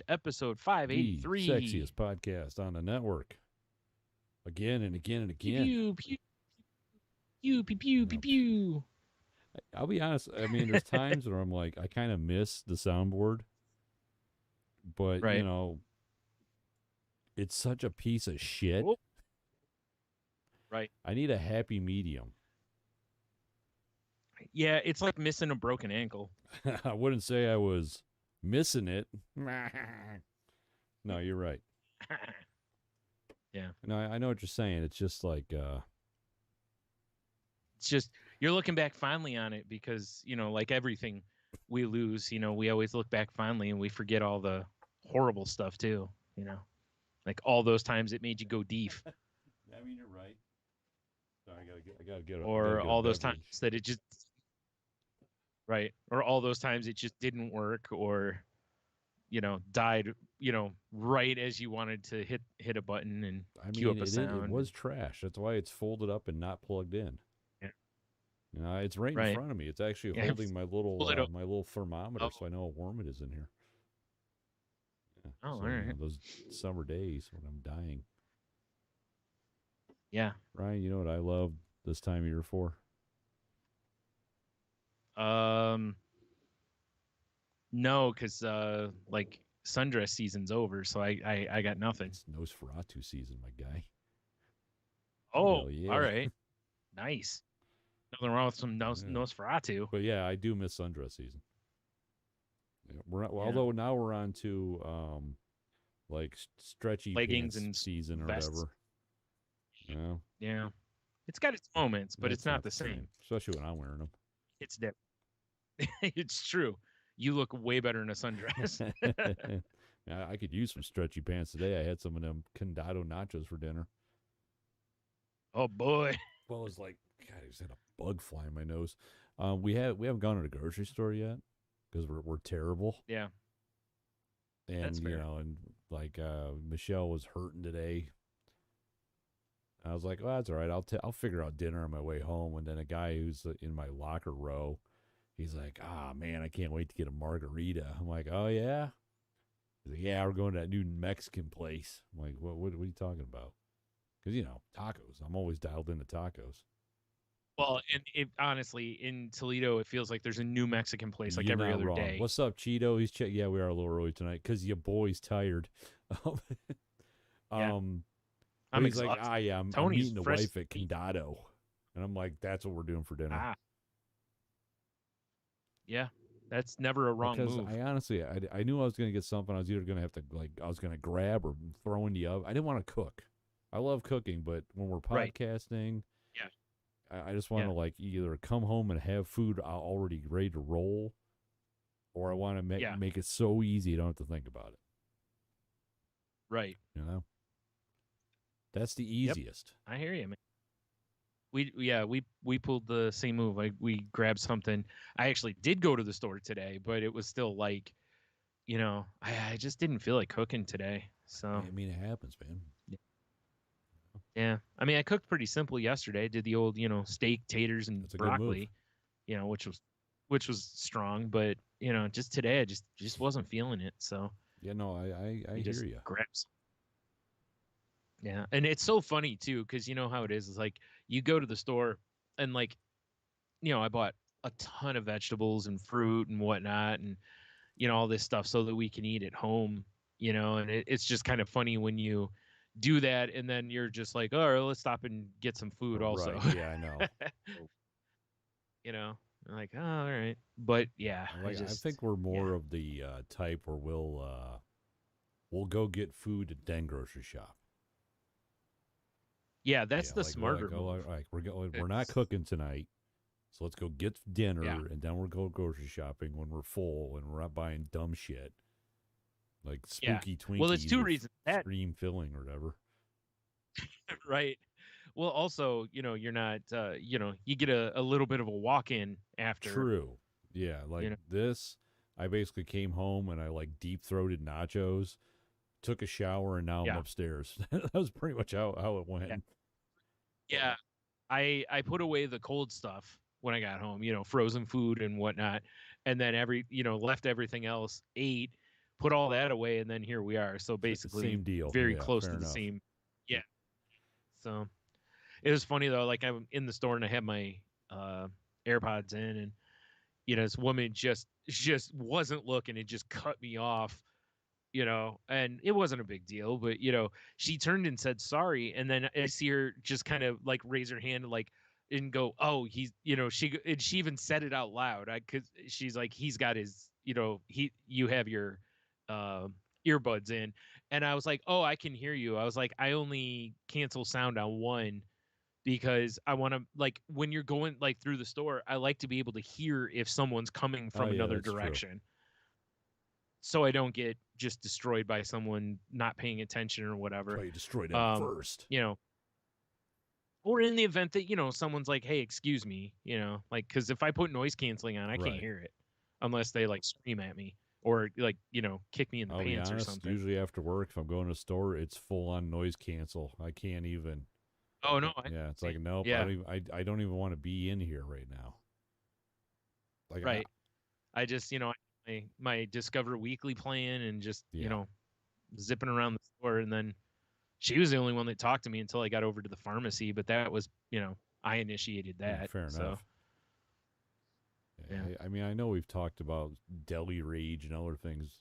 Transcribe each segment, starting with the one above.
episode The 583. sexiest podcast on the network. Again and again and Pew again. pew pew pew pew pew pew pew. I'll be honest. I mean, there's times where I'm like, I kind of miss the soundboard, but Right. it's such a piece of shit. Oh, right. I need a happy medium. Yeah, it's like missing a broken ankle. I wouldn't say I was missing it. No, you're right. Yeah. No, I know what you're saying. It's just like, It's just you're looking back fondly on it because, like everything we lose, we always look back fondly and we forget all the horrible stuff too, like all those times it made you go deef. I mean, you're right. Sorry, I gotta get Or all those beverage. times that it just right, or all those times it just didn't work, or died right as you wanted to hit a button and cue up a sound. It was trash. That's why it's folded up and not plugged in. Yeah. It's right in front of me. It's actually holding my little thermometer, so I know how warm it is in here. Yeah. Oh, So, all right. those summer days when I'm dying. Yeah. Ryan, you know what I love this time of year for? No, because like sundress season's over, so I got nothing. It's Nosferatu season, my guy. Oh, yeah. all right. Nice. Nothing wrong with some Nosferatu. But yeah, I do miss sundress season. Yeah, although now we're on to like stretchy leggings pants and season or vests. whatever. Yeah. It's got its moments, but it's not the same. Especially when I'm wearing them. It's different. It's true. You look way better in a sundress. I could use some stretchy pants today. I had some of them condado nachos for dinner. Oh boy. Well, it's like, God, I just had a bug fly in my nose. We haven't gone to the grocery store yet because we're terrible. Yeah. And that's fair. And like Michelle was hurting today. I was like, well, that's all right. I'll figure out dinner on my way home. And then a guy who's in my locker row, he's like, man, I can't wait to get a margarita. I'm like, oh yeah. He's like, yeah, we're going to that new Mexican place. I'm like, what are you talking about? Because tacos. I'm always dialed into tacos. Well, and honestly, in Toledo, it feels like there's a new Mexican place like every other day. What's up, Cheeto? Yeah, we are a little early tonight because your boy's tired. Yeah. I'm like, I'm meeting the wife at Condado, and I'm like, that's what we're doing for dinner. Yeah, that's never a wrong move. I honestly, I knew I was going to get something. I was either going to have to I was going to grab or throw in the oven. I didn't want to cook. I love cooking, but when we're podcasting, I just want to like either come home and have food already ready to roll, or I want to make it so easy you don't have to think about it. Right. That's the easiest. Yep. I hear you, man. We pulled the same move. We grabbed something. I actually did go to the store today, but it was still like, I just didn't feel like cooking today. So I mean, it happens, man. Yeah. I mean, I cooked pretty simple yesterday. I did the old, steak, taters, and broccoli, which was strong. But just today, I just wasn't feeling it. So yeah, no, I hear you. Grabs. Yeah, and it's so funny too, because you know how it is. It's like you go to the store and like, I bought a ton of vegetables and fruit and whatnot, and all this stuff so that we can eat at home. And it's just kind of funny when you do that and then you're just like, all right, let's stop and get some food also. Right. Yeah, I know. I'm like, oh, all right. But yeah, I think we're more of the type where we'll go get food and then grocery shop. Yeah, that's the smarter move. We're not cooking tonight, so let's go get dinner and then we'll go grocery shopping when we're full and we're not buying dumb shit. Like spooky Twinkies. Well, there's two reasons. Stream filling or whatever. Right. Well, also, you're not, you get a little bit of a walk-in after. True. Yeah. Like this, I basically came home and I like deep-throated nachos, took a shower, and now I'm upstairs. That was pretty much how it went. Yeah. I put away the cold stuff when I got home, frozen food and whatnot. And then left everything else, ate, put all that away, and then here we are. So basically, Same deal. very Yeah, close fair to the enough. same. Yeah. So it was funny though. Like I'm in the store and I had my AirPods in, and this woman just wasn't looking and just cut me off. And it wasn't a big deal, but she turned and said sorry, and then I see her just kind of like raise her hand, like, and go, oh, he's, she even said it out loud, because she's like, he's got his, you have your earbuds in, and I was like, oh, I can hear you. I was like, I only cancel sound on one because I want to, like, when you're going like through the store, I like to be able to hear if someone's coming Oh, from yeah, another that's true. direction, so I don't get just destroyed by someone not paying attention or whatever. That's why you destroyed them first. Or in the event that, someone's like, hey, excuse me, like, because if I put noise canceling on, I Right. can't hear it unless they like scream at me or like, kick me in the I'll be pants honest, or something. usually after work, if I'm going to a store, it's full on noise cancel. I can't even. Oh no. Yeah, it's like, nope. Yeah. I don't even want to be in here right now. Like, right. I just, my Discover Weekly plan and just, zipping around the store. And then she was the only one that talked to me until I got over to the pharmacy. But that was, I initiated that. Yeah, fair so. enough. Yeah. I mean, I know we've talked about deli rage and other things.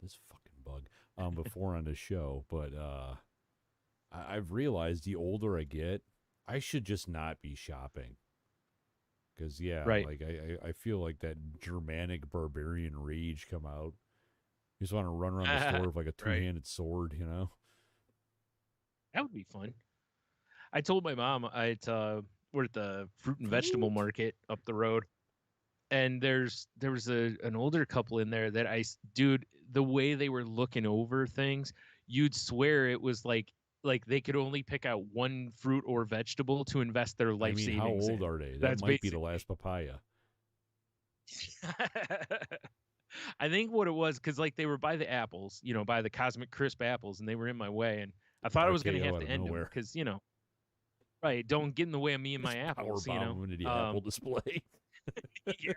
This fucking bug before on the show, but I've realized the older I get, I should just not be shopping. Because, right. like, I feel like that Germanic barbarian rage come out. You just want to run around the store with, like, a two-handed sword, That would be fun. I told my mom we're at the fruit and vegetable market up the road. And there was an older couple in there that dude, the way they were looking over things, you'd swear it was like they could only pick out one fruit or vegetable to invest their life savings in. How old are they? That might be the last papaya. I think what it was, because like they were by the apples, by the Cosmic Crisp apples, and they were in my way, and I thought I was going to have to end them because right, don't get in the way of me and my apples. Power bomb into the apple display. Yeah.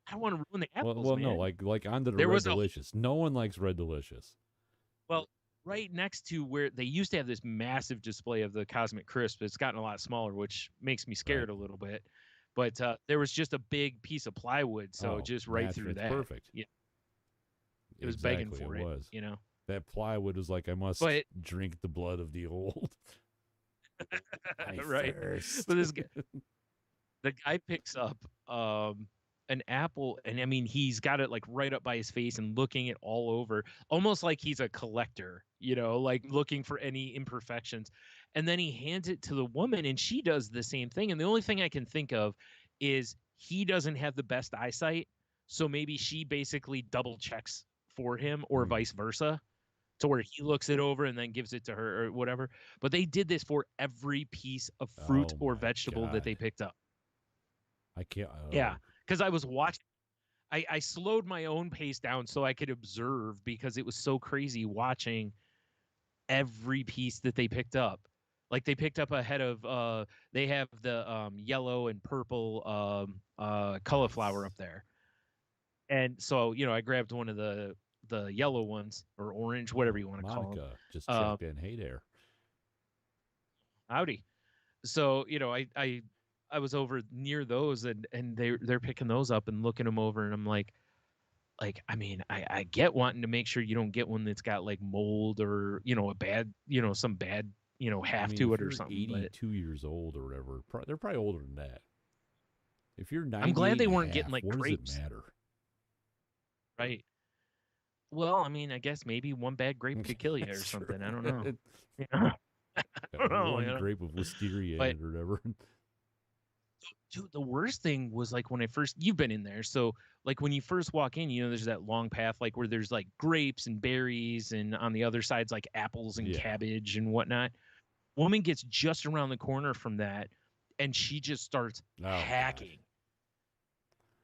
I don't want to ruin the apples. Well, man. no, like onto the Red Delicious. No one likes Red Delicious. Well, right next to where they used to have this massive display of the Cosmic Crisp, it's gotten a lot smaller, which makes me scared a little bit. But there was just a big piece of plywood, so just right through that. Perfect. Yeah. It was begging for it. That plywood was like, I must drink the blood of the old. Right. But this guy, the guy picks up an apple, and I mean, he's got it like right up by his face and looking it all over, almost like he's a collector, like looking for any imperfections. And then he hands it to the woman, and she does the same thing. And the only thing I can think of is he doesn't have the best eyesight, so maybe she basically double checks for him, or vice versa, to where he looks it over and then gives it to her or whatever. But they did this for every piece of fruit or vegetable that they picked up. I can't. Yeah, because I was watching. I slowed my own pace down so I could observe, because it was so crazy watching every piece that they picked up. Like they picked up a head of they have the yellow and purple cauliflower up there. And so, I grabbed one of the yellow ones, or orange, whatever you want to call them. Just checked in. Hey there. Howdy. So, I was over near those, and they're picking those up and looking them over, and I'm like, I mean, I get wanting to make sure you don't get one that's got like mold or, a bad, some bad, to it or something. 82 years old or whatever, they're probably older than that. If you're 98, I'm glad they weren't getting like what grapes. Does it matter? Right. Well, I mean, I guess maybe one bad grape could kill you or something. I don't know. I don't know. One grape of listeria in it or whatever. Dude, the worst thing was like when you've been in there. So like when you first walk in, there's that long path, like where there's like grapes and berries, and on the other side's like apples and cabbage and whatnot. Woman gets just around the corner from that, and she just starts hacking. God.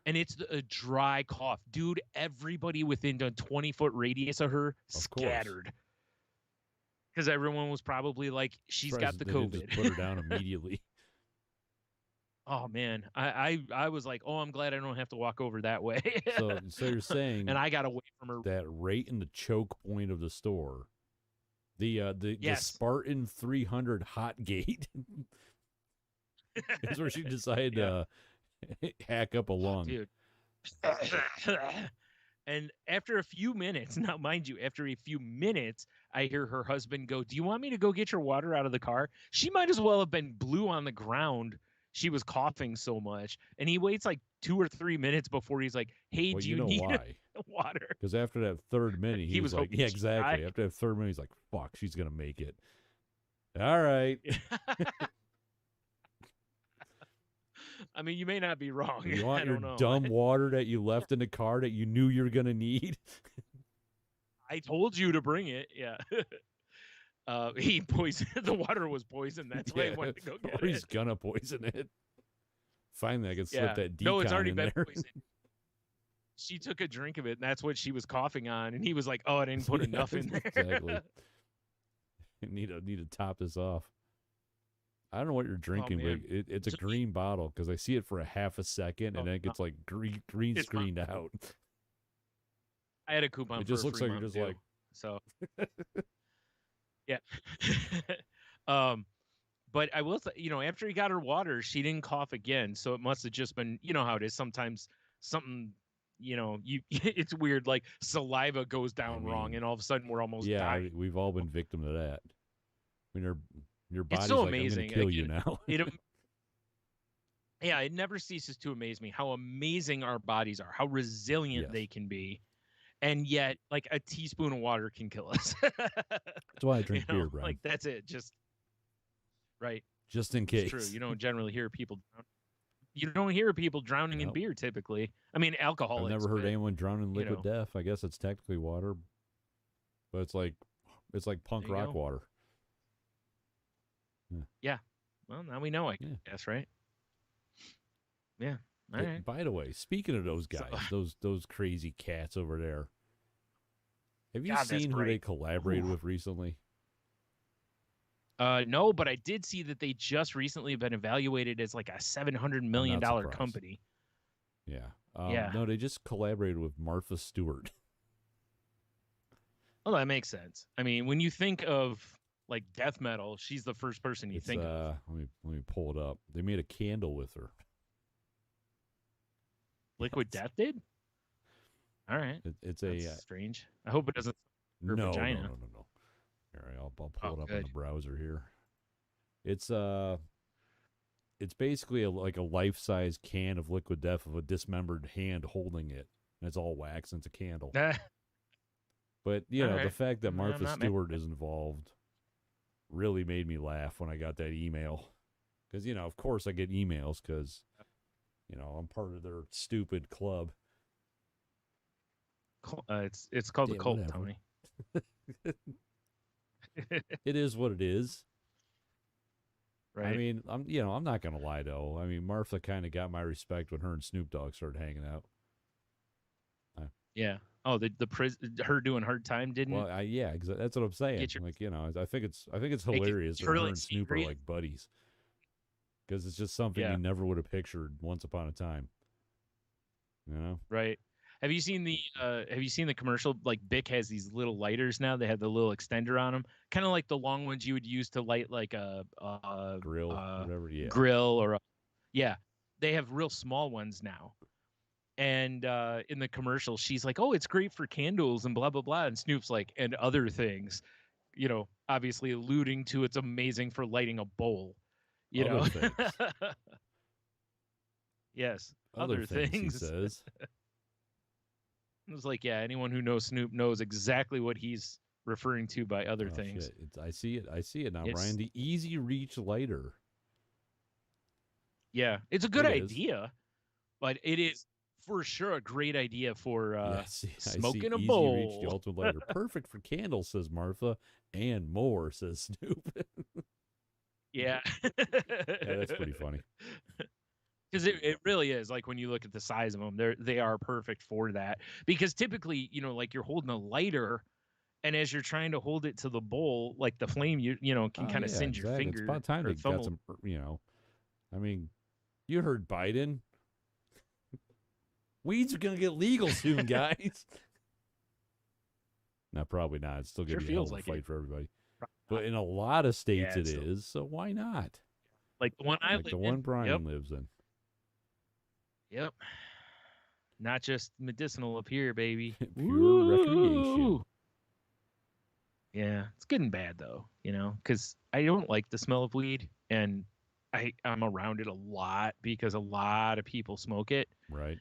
And it's a dry cough. Dude, everybody within a 20-foot radius of her scattered. Because everyone was probably like, she's got the COVID. Just put her down immediately. Oh man, I was like, oh, I'm glad I don't have to walk over that way. So you're And saying I got away from her. that right in the choke point of the store, the Yes. Spartan 300 hot gate is where she decided Yeah. to hack up a Oh, lung. dude. And after a few minutes, now mind you, after a few minutes, I hear her husband go, "Do you want me to go get your water out of the car?" She might as well have been blue on the ground. She was coughing so much. And he waits like 2 or 3 minutes before he's like, "Hey, Well, do you you know need why? water?" Because after that third minute, he He was was like, hoping yeah, she'd exactly. die. After that third minute, he's like, fuck, she's going to make it. All right. I mean, you may not be wrong. You want I your don't know. dumb water that you left in the car that you knew you were going to need? I told you to bring it. Yeah. He poisoned the water was poisoned. That's why he wanted to go get or he's it. going to poison it. Finally, I can slip Yeah. that No, it's decon already in been there. poisoned. She took a drink of it, and that's what she was coughing on. And he was like, "Oh, I didn't put enough in there." Exactly. need to top this off. I don't know what you're drinking, but it's a green bottle because I see it for a half a second and then it gets like green screened out. I had a coupon. It just for a looks free like you're month, just like, so. Yeah. But I will say, after he got her water, she didn't cough again. So it must have just been, you know how it is. Sometimes something, it's weird. Like saliva goes down wrong, and all of a sudden we're almost dying. we've all been victim to that. When your body's It's so like, amazing. I'm going to kill you now. Yeah, it never ceases to amaze me how amazing our bodies are, how resilient they can be. And yet, like a teaspoon of water can kill us. That's why I drink beer, Bryan. Like that's it. Just right. Just in case. It's true. You don't generally hear people. You don't hear people drowning in beer typically. I mean, alcohol. I've never heard anyone drown in liquid death. I guess it's technically water, but it's like punk rock water. Yeah. Well, now we know. I guess, right? Yeah. All right. By the way, speaking of those guys, those crazy cats over there, have you seen who they collaborated with recently? No, but I did see that they just recently been evaluated as like a $700 million company. Yeah. No, they just collaborated with Martha Stewart. Well, that makes sense. I mean, when you think of like death metal, she's the first person you think of. Let me pull it up. They made a candle with her. Liquid Death did? All right. That's strange. I hope it doesn't. Vagina. No. All right, I'll pull it up on the browser here. It's basically like a life-size can of Liquid Death of a dismembered hand holding it, and it's all wax and it's a candle. But the fact that Martha Stewart is involved really made me laugh when I got that email, because of course I get emails because I'm part of their stupid club. It's called the cult, Tony. It is what it is. Right. I mean, I'm not gonna lie though. I mean, Martha kind of got my respect when her and Snoop Dogg started hanging out. Yeah. Oh, her doing Hard Time didn't. Well, yeah, exactly. That's what I'm saying. I think it's hilarious that her and Snoop are like buddies, because it's just something you never would have pictured once upon a time. Right. Have you seen the commercial? Like Bic has these little lighters now. They have the little extender on them, kind of like the long ones you would use to light like a grill, whatever. Yeah. Grill or they have real small ones now. And in the commercial, she's like, "Oh, it's great for candles and blah blah blah." And Snoop's like, "And other things," obviously alluding to it's amazing for lighting a bowl. Other things. Yes, other things. He says. It was like, yeah, anyone who knows Snoop knows exactly what he's referring to by other things. I see it now, Bryan. The Easy Reach lighter. Yeah, it's a good idea, but it is for sure a great idea for smoking a bowl. Easy Reach, the ultimate lighter, perfect for candles, says Martha, and more, says Snoop. Yeah. That's pretty funny. Because it really is, like when you look at the size of them, they are perfect for that. Because typically, like you're holding a lighter, and as you're trying to hold it to the bowl, like the flame, can kind of singe your fingers. It's about time they got some, I mean, You heard Biden. Weeds are going to get legal soon, guys. No, probably not. It's still going to be a hell of a fight for everybody. But in a lot of states it is, so why not? Like the one I live in. Like the one Bryan lives in. Yep. Not just medicinal up here, baby. Pure recreation. Yeah, it's good and bad though, because I don't like the smell of weed, and I'm around it a lot because a lot of people smoke it. Right.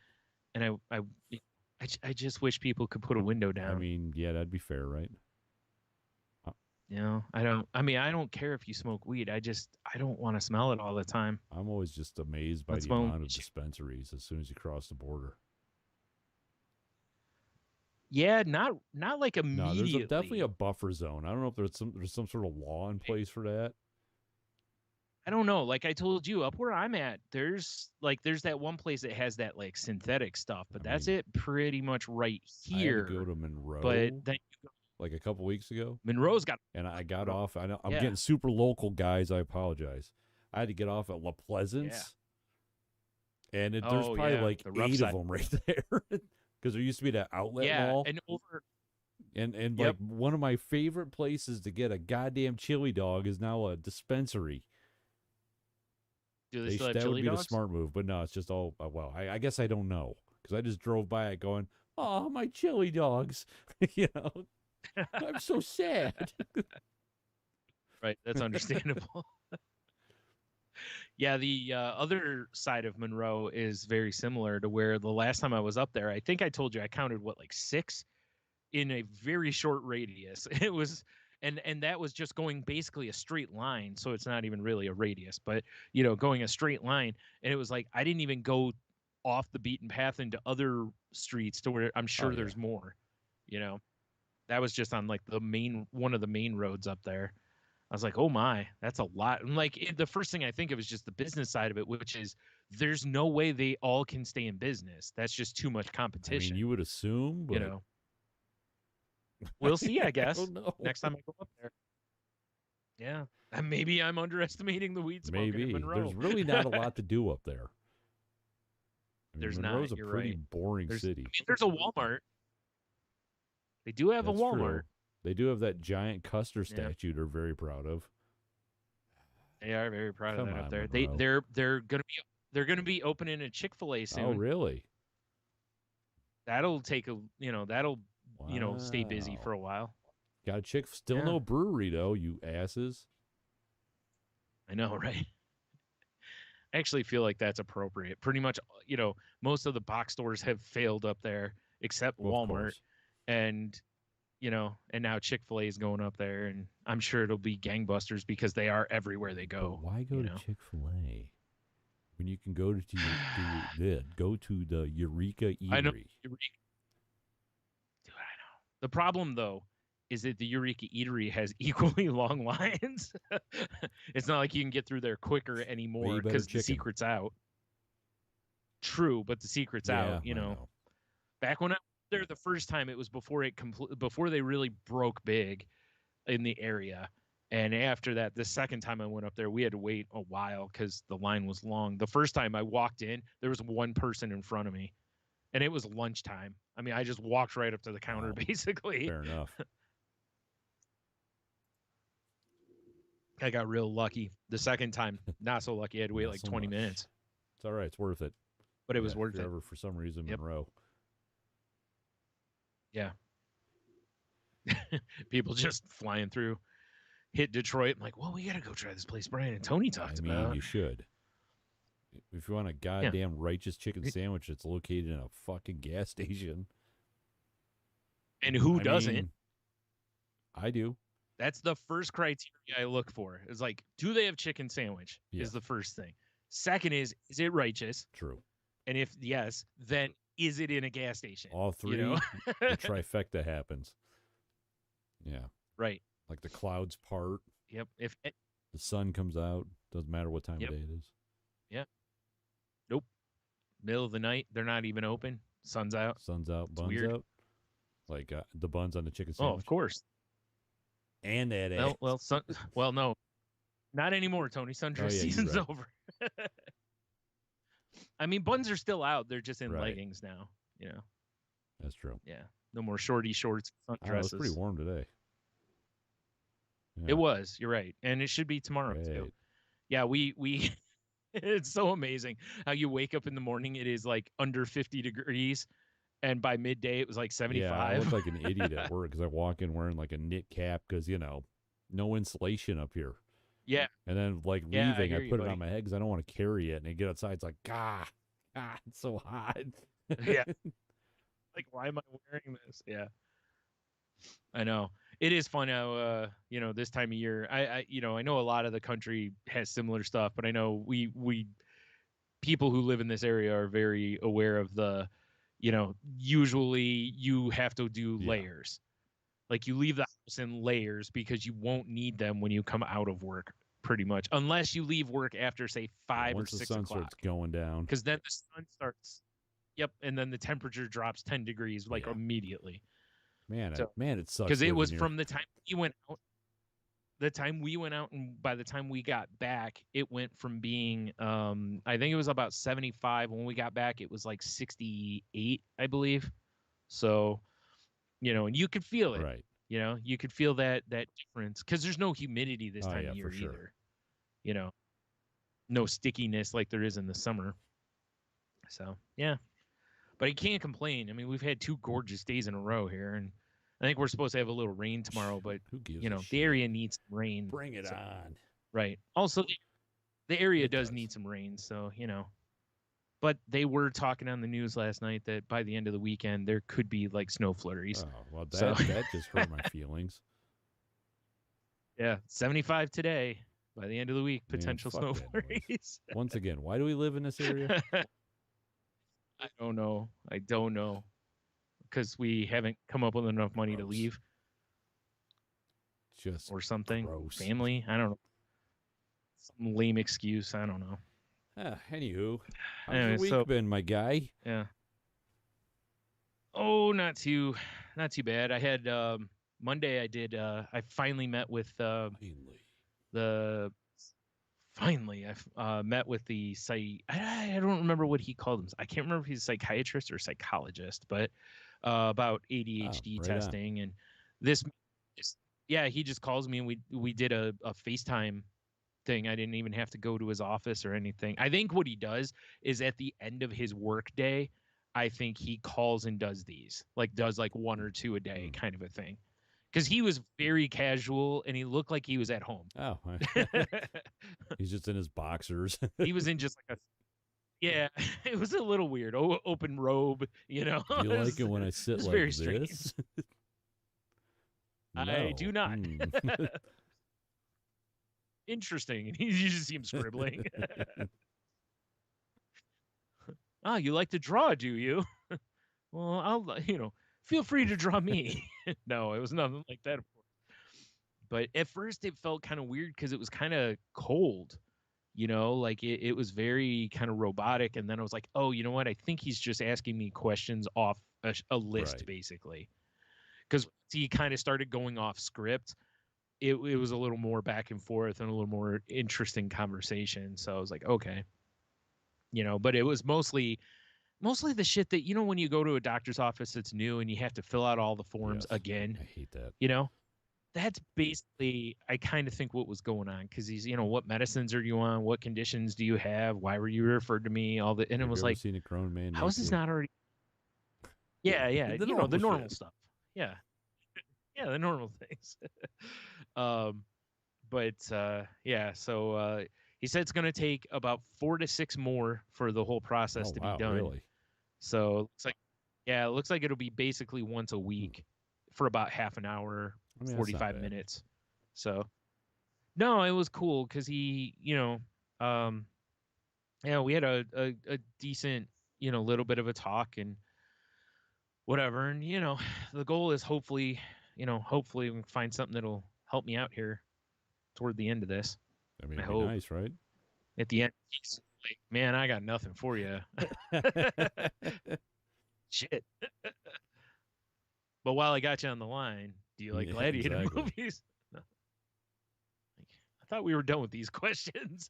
And I just wish people could put a window down. I mean, yeah, that'd be fair, right? I don't care if you smoke weed. I don't want to smell it all the time. I'm always just amazed by the amount of dispensaries as soon as you cross the border. Yeah, not like immediately. No, there's definitely a buffer zone. I don't know if there's some sort of law in place for that. I don't know. Like I told you, up where I'm at, there's that one place that has that like synthetic stuff, but that's it pretty much right here. I had to go to Monroe, but then like a couple weeks ago. Monroe's got, and I got off. I know I'm getting super local, guys. I apologize. I had to get off at La Pleasance, and there's probably like 8 of them right there. Because there used to be that outlet mall. And like one of my favorite places to get a goddamn chili dog is now a dispensary. Do they still have chili That would be dogs? the smart move, but no, it's just all, I guess I don't know. Because I just drove by it going, oh, my chili dogs. I'm so sad. Right, that's understandable. Yeah, the other side of Monroe is very similar to where the last time I was up there, I think I told you I counted like 6 in a very short radius. It was, and that was just going basically a straight line, so it's not even really a radius, but going a straight line, and it was like I didn't even go off the beaten path into other streets to where I'm sure there's more. That was just on like one of the main roads up there. I was like, oh my, that's a lot. And like the first thing I think of is just the business side of it, which is there's no way they all can stay in business. That's just too much competition. I mean, you would assume, but we'll see, I guess. I don't know. Next time I go up there. Yeah. And maybe I'm underestimating the weed smoking in Monroe. There's really not a lot to do up there. There's Monroe's not. a pretty boring city. There's a Walmart. They do have a Walmart. True. They do have that giant Custer statue they're very proud of. They are very proud of that up there. Monroe. They're gonna be opening a Chick-fil-A soon. Oh, really? That'll take stay busy for a while. Got a still no brewery though, you asses. I know, right? I actually feel like that's appropriate. Pretty much, most of the box stores have failed up there except Walmart. And and now Chick-fil-A is going up there, and I'm sure it'll be gangbusters because they are everywhere they go. But why go to Chick-fil-A when you can go to the Eureka Eatery? I know. Dude, I know. The problem, though, is that the Eureka Eatery has equally long lines. It's not like you can get through there quicker anymore because the secret's out. True, but the secret's out. Know. Back when I there the first time, it was before they really broke big in the area, and after that, the second time I went up there, we had to wait a while because the line was long. The first time I walked in, there was one person in front of me, and it was lunchtime. I mean, I just walked right up to the counter, basically. Fair enough. I got real lucky. The second time, not so lucky. I had to wait like 20 minutes. It's all right. It's worth it. But it was worth it. For some reason, Monroe. Yeah. People just flying through. Hit Detroit. I'm like, well, we got to go try this place Bryan and Tony talked about. You should. If you want a goddamn righteous chicken sandwich that's located in a fucking gas station. And who doesn't? I do. That's the first criteria I look for. It's like, do they have chicken sandwich? Yeah. Is the first thing. Second is it righteous? True. And if yes, then is it in a gas station? All three, the trifecta happens. Yeah. Right. Like the clouds part. Yep. The sun comes out, doesn't matter what time of day it is. Yeah. Nope. Middle of the night, they're not even open. Sun's out. Sun's out, buns out. Like the buns on the chicken sandwich. Oh, of course. And that ass. Well, no. Not anymore, Tony. Sundress season's over. I mean, buns are still out. They're just in Right. leggings now. That's true. Yeah. No more shorty shorts, It was sundresses. pretty warm today. Yeah. It was. You're right, and it should be tomorrow too. Yeah, we it's so amazing how you wake up in the morning. It is like under 50 degrees, and by midday it was like 75. Yeah, I look like an idiot at work because I walk in wearing like a knit cap because no insulation up here. Yeah. And then like Yeah, leaving, I hear you, put it buddy. on my head because I don't want to carry it. And I get outside, it's like, it's so hot. Yeah. Like, why am I wearing this? Yeah. I know. It is fun how this time of year. I know a lot of the country has similar stuff, but I know we people who live in this area are very aware of the, usually you have to do Yeah. layers. Like you leave the house in layers because you won't need them when you come out of work, pretty much, unless you leave work after say 5 or 6 o'clock. Once the sun starts going down, because then the sun starts. Yep, and then the temperature drops 10 degrees like immediately. Man, So- it sucks. Because it was living from the time we went out. The time we went out, and by the time we got back, it went from being, I think it was about 75. When we got back, it was like 68, I believe. So, and you could feel it. Right. You could feel that difference because there's no humidity this time of year for sure. either. No stickiness like there is in the summer. So, yeah. But I can't complain. I mean, we've had 2 gorgeous days in a row here, and I think we're supposed to have a little rain tomorrow, but who gives the area needs some rain. Bring it on. Right. Also, the area It does does. need some rain, so But they were talking on the news last night that by the end of the weekend there could be like snow flurries. Oh, well, So- that just hurt my feelings. Yeah, 75 today. By the end of the week, Man, potential fuck snow that noise. flurries. Once again, why do we live in this area? I don't know. Because we haven't come up with enough money to Gross. leave Just or something. gross. Family, I don't know. Some lame excuse, I don't know. Anywho, how's Anyway, your week so- been, my guy? Yeah. Oh, not too bad. I had Monday. I finally met with I met with the psych. I don't remember what he called him. I can't remember if he's a psychiatrist or psychologist, but about ADHD right on. testing and this. Yeah, he just calls me and we did a FaceTime thing. I didn't even have to go to his office or anything. I think what he does is at the end of his work day, I think he calls and does these, does 1 or 2 a day kind of a thing. Because he was very casual and he looked like he was at home. Oh, he's just in his boxers. He was in just yeah, it was a little weird. Open robe, Do you like it when I sit was like very this? strange. I No. do not. Hmm. Interesting. And you just see him scribbling. Ah, you like to draw, do you? Well, I'll, feel free to draw me. No, it was nothing like that. But at first it felt kind of weird because it was kind of cold, it was very kind of robotic. And then I was like, oh, you know what? I think he's just asking me questions off a list, Right. basically. Because he kind of started going off script. It was a little more back and forth and a little more interesting conversation. So I was like, okay. But it was mostly the shit that, when you go to a doctor's office that's new and you have to fill out all the forms Yes. again, I hate that. That's basically, I kind of think what was going on. Because he's, what medicines are you on? What conditions do you have? Why were you referred to me? And Have it was you ever like, seen a grown man how is this naked? not already? Yeah, yeah. The the normal normal shit. stuff. Yeah. Yeah, the normal things. Yeah, so he said it's going to take about 4 to 6 more for the whole process Oh, to wow, be done. really? So it looks like it'll be basically once a week for about half an hour, I mean, that's not 45 bad. minutes. So, no, it was cool because he, we had a decent, little bit of a talk and whatever. And, the goal is hopefully we can find something that'll help me out here toward the end of this. I mean, I it'd be hope. nice, right? At the end, he's like, man, I got nothing for you. Shit. But while I got you on the line, do you like Yeah, gladiator exactly. movies? No. I thought we were done with these questions.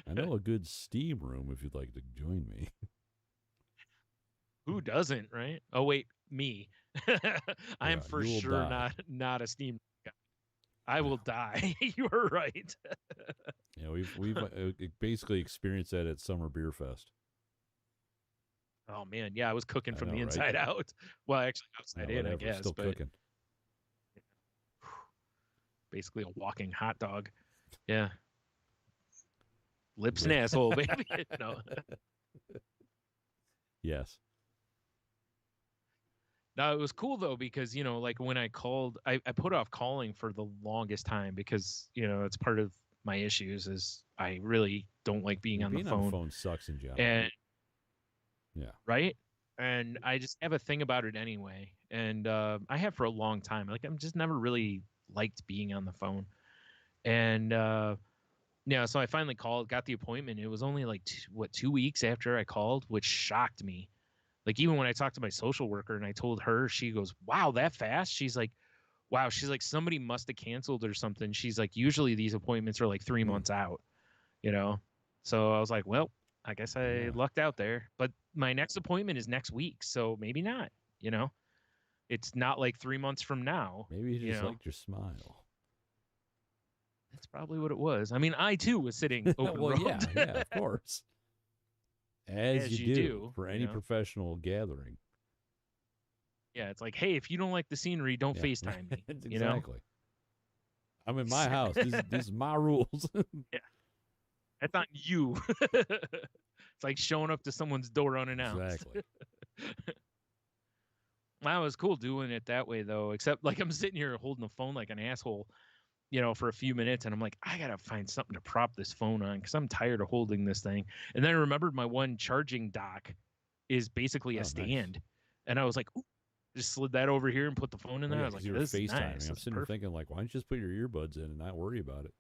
I know a good steam room if you'd like to join me. Who doesn't, right? Oh wait, me. I'm Yeah, for you will sure die. not a steam guy. I Yeah, will die. You are right. yeah we've basically experienced that at Summer Beer Fest. Oh man, yeah, I was cooking I from know, the right? inside out. Well, actually Yeah, outside in, I whatever. guess, Still but cooking. basically a walking hot dog. Yeah. Lips and With asshole, baby. No. yes. No, it was cool though because like when I called, I put off calling for the longest time because it's part of my issues is I really don't like I being mean, on the being on the phone. phone sucks in general. And Yeah. right, and I just have a thing about it anyway, and I have for a long time. Like I'm just never really liked being on the phone, and yeah, so I finally called, got the appointment. It was only like 2 weeks after I called, which shocked me. Like even when I talked to my social worker and I told her, she goes, "Wow, that fast?" She's like, "Wow." She's like, "Somebody must have canceled or something." She's like, "Usually these appointments are like 3 months out, you know." So I was like, "Well, I guess I Yeah. lucked out there." But my next appointment is next week, so maybe not. You know, it's not like 3 months from now. Maybe you You just know, liked your smile. that's probably what it was. I mean, I too was sitting over the Well, yeah, road, yeah, of course. As you as you do do. for any professional gathering. Yeah, it's like, hey, if you don't like the scenery, don't Yeah. FaceTime me. Exactly. I'm in my house. This is my rules. Yeah, that's not you. It's like showing up to someone's door unannounced. Exactly. That was cool doing it that way though. Except like I'm sitting here holding the phone like an asshole, for a few minutes, and I'm like, I gotta find something to prop this phone on because I'm tired of holding this thing. And then I remembered my one charging dock is basically a Oh, nice. stand, and I was like, ooh, just slid that over here and put the phone in Oh there. I yeah, was like, because you were this is FaceTiming. nice. I'm This is sitting here perfect. thinking like, why don't you just put your earbuds in and not worry about it?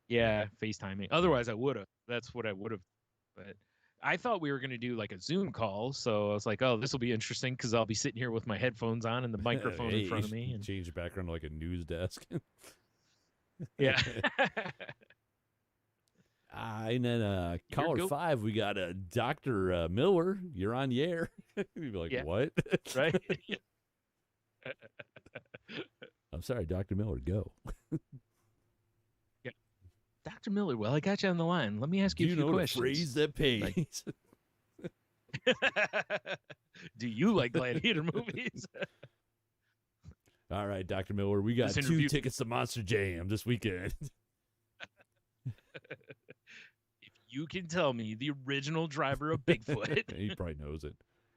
Yeah, FaceTiming. Yeah. Otherwise, I would have. That's what I would have. But I thought we were going to do like a Zoom call. So I was like, oh, this will be interesting because I'll be sitting here with my headphones on and the microphone Hey, in front of me. And change the background to like a news desk. yeah. And then caller 5, we got Dr. Miller. You're on the air. You'd be like, Yeah. what? Right. I'm sorry, Dr. Miller, go. Yeah. Dr. Miller, well, I got you on the line. Let me ask you a few know questions. the phrase that pays? Do you like gladiator movies? All right, Dr. Miller, we got 2 tickets to Monster Jam this weekend. If you can tell me the original driver of Bigfoot. He probably knows it.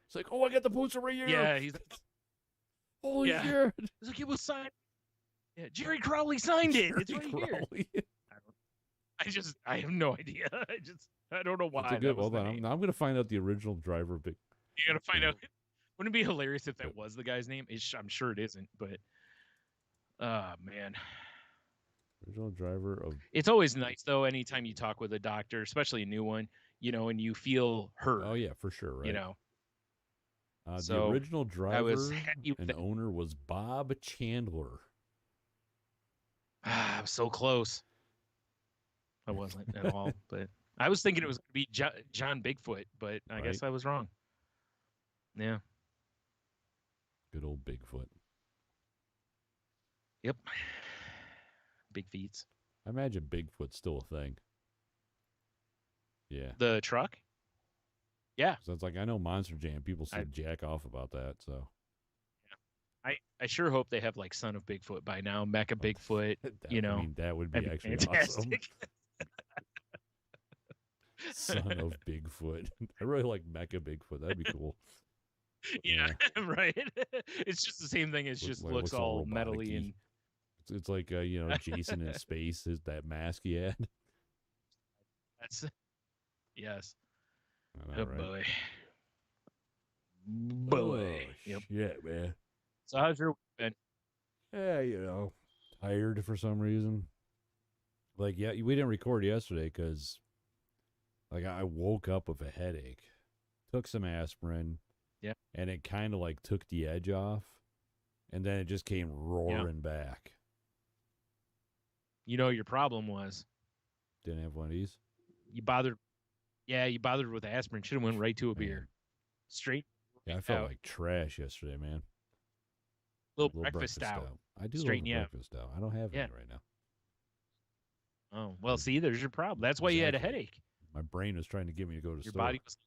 It's like, oh, I got the poster right here. Yeah, he's like, holy shit. He's like, it was signed. Yeah, Jerry Crowley signed it. It's right Crowley. here. I have no idea. I don't know why. That's a good. Hold on, I'm gonna find out the original driver of Big. You gotta find out. Wouldn't it be hilarious if that was the guy's name? I'm sure it isn't, but oh man. Original driver of. It's always nice though. Anytime you talk with a doctor, especially a new one, and you feel heard. Oh yeah, for sure, right? So the original driver and owner was Bob Chandler. I was so close. I wasn't at all, but I was thinking it was going to be John Bigfoot, but I guess I was wrong. Yeah. Good old Bigfoot. Yep. Big feet. I imagine Bigfoot's still a thing. Yeah. The truck? Yeah. So it's like, I know Monster Jam, people still jack off about that, so. Yeah. I sure hope they have like Son of Bigfoot by now, Mecha Bigfoot, I mean, that would be actually fantastic. Awesome. Son of Bigfoot. I really like Mecha Bigfoot. That'd be cool. Yeah, right. It's just the same thing. It just looks all metally and it's like Jason in space is that mask he had. That's yes. Know, right? Boy. Boy. Yep. Yeah, man. So how's your week been? Yeah, tired for some reason. Like, yeah, we didn't record yesterday because, like, I woke up with a headache, took some aspirin, and it kind of like took the edge off, and then it just came roaring back. You know what your problem was? Didn't have one of these. You bothered. Yeah, you bothered with aspirin. Should have went right to a Man. beer. Straight. Yeah, I right felt out. like trash yesterday, man. Little breakfast stout. I do Straighten love you a out. breakfast stout. I don't have Yeah. any right now. Oh, well, see, there's your problem. That's why you had a Exactly. headache. My brain was trying to get me to go to the Your store. body was.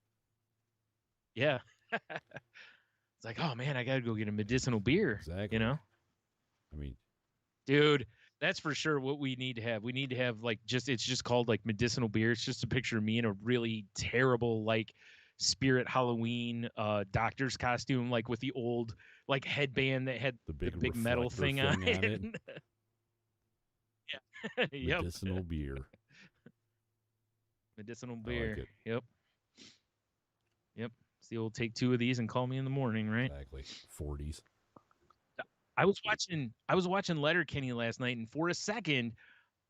Yeah. It's like, oh man, I gotta go get a medicinal beer. Exactly. You know. I mean, Dude, that's for sure what we need to have. We need to have like it's just called like medicinal beer. It's just a picture of me in a really terrible like spirit Halloween doctor's costume, like with the old like headband that had the big, big metal thing on it. Yeah. Yep. Medicinal beer. Medicinal I beer. like it. Yep. Yep. It's the old take 2 of these and call me in the morning, right? Exactly. 40s. I was watching Letterkenny last night, and for a second,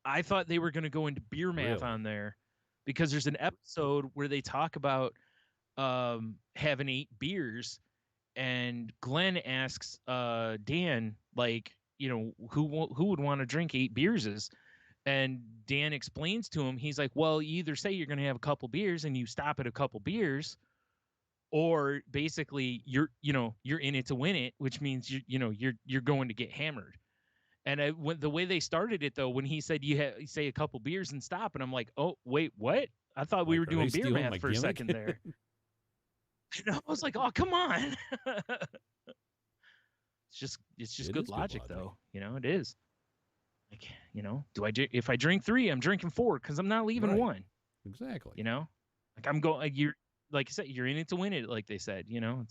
I thought they were going to go into beer math Really? on there, because there's an episode where they talk about having 8 beers, and Glenn asks Dan, like, you know, who would want to drink 8 beers? And Dan explains to him, he's like, well, you either say you're going to have a couple beers and you stop at a couple beers, or basically you're in it to win it, which means you're going to get hammered. And the way they started it though, when he said you say a couple beers and stop, and I'm like, oh wait, what? I thought we were doing beer math for a second there. And I was like, oh come on. It's just good logic though. You know, it is. Like, you know, if I drink 3, I'm drinking 4 because I'm not leaving 1. Exactly. You know, like I'm going. You're like you said, you're in it to win it. Like they said, you know,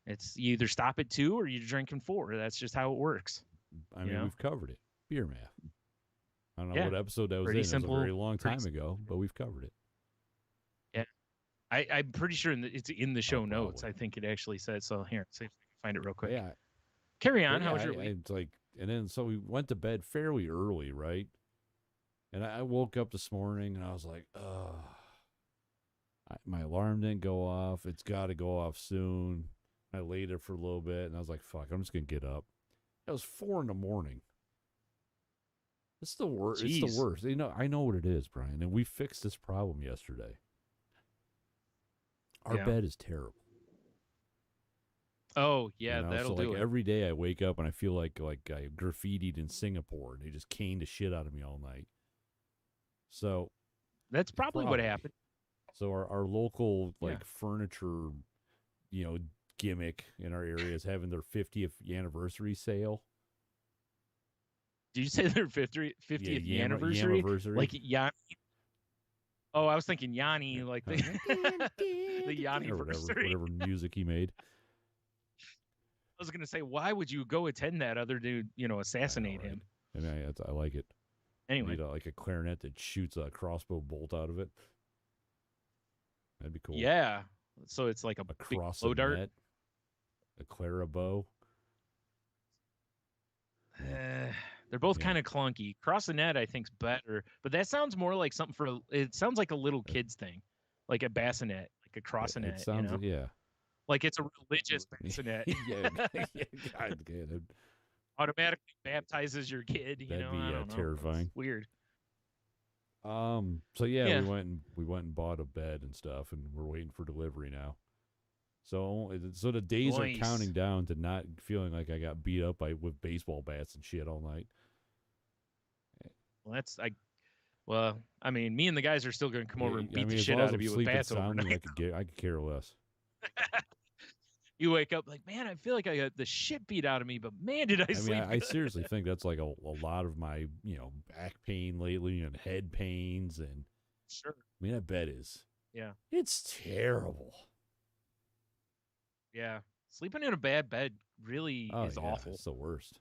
it's you either stop at 2 or you're drinking 4. That's just how it works. I mean, we've covered it. Beer math. I don't know what episode that was pretty in. Simple, it was a very long time ago, but we've covered it. Yeah, I'm pretty sure it's in the show notes. I think it actually said so. Here, see if I can find it real quick. Yeah. Carry on. How was your week? It's like, and then so we went to bed fairly early, right? And I woke up this morning and I was like, my alarm didn't go off. It's got to go off soon. I laid there for a little bit and I was like, fuck, I'm just going to get up. It was 4 a.m. It's the worst. It's the worst. You know, I know what it is, Brian, and we fixed this problem yesterday. Our bed is terrible. Oh, yeah, you know? That'll so do like it. Every day I wake up and I feel like I graffitied in Singapore and they just caned the shit out of me all night. So that's probably what happened. So our local furniture, you know, gimmick in our area is having their 50th anniversary sale. Did you say their 50th anniversary? Like Yanni? Oh, I was thinking Yanni, like the Yanni anniversary. Whatever music he made. I was going to say, why would you go attend that other dude, you know, assassinate him? I mean, I like it. Anyway. Need like a clarinet that shoots a crossbow bolt out of it. That'd be cool. Yeah. So it's like a crossbow dart. A claribow. They're both kind of clunky. Cross the net, I think, is better, but that sounds more like something it sounds like a little kid's thing, like a bassinet, like a crossonet. It sounds, like it's a religious bassinet. God, automatically baptizes your kid. You That'd know, be terrifying. It's weird. So we went and bought a bed and stuff, and we're waiting for delivery now. So the days are counting down to not feeling like I got beat up with baseball bats and shit all night. Well, I mean, me and the guys are still going to come over and beat the shit out of you with bats overnight. I could care less. You wake up like, man, I feel like I got the shit beat out of me, but man, did I sleep? I seriously think that's like a lot of my, you know, back pain lately and head pains and. Sure. I mean, that bed is. Yeah. It's terrible. Yeah. Sleeping in a bad bed really is awful. It's the worst.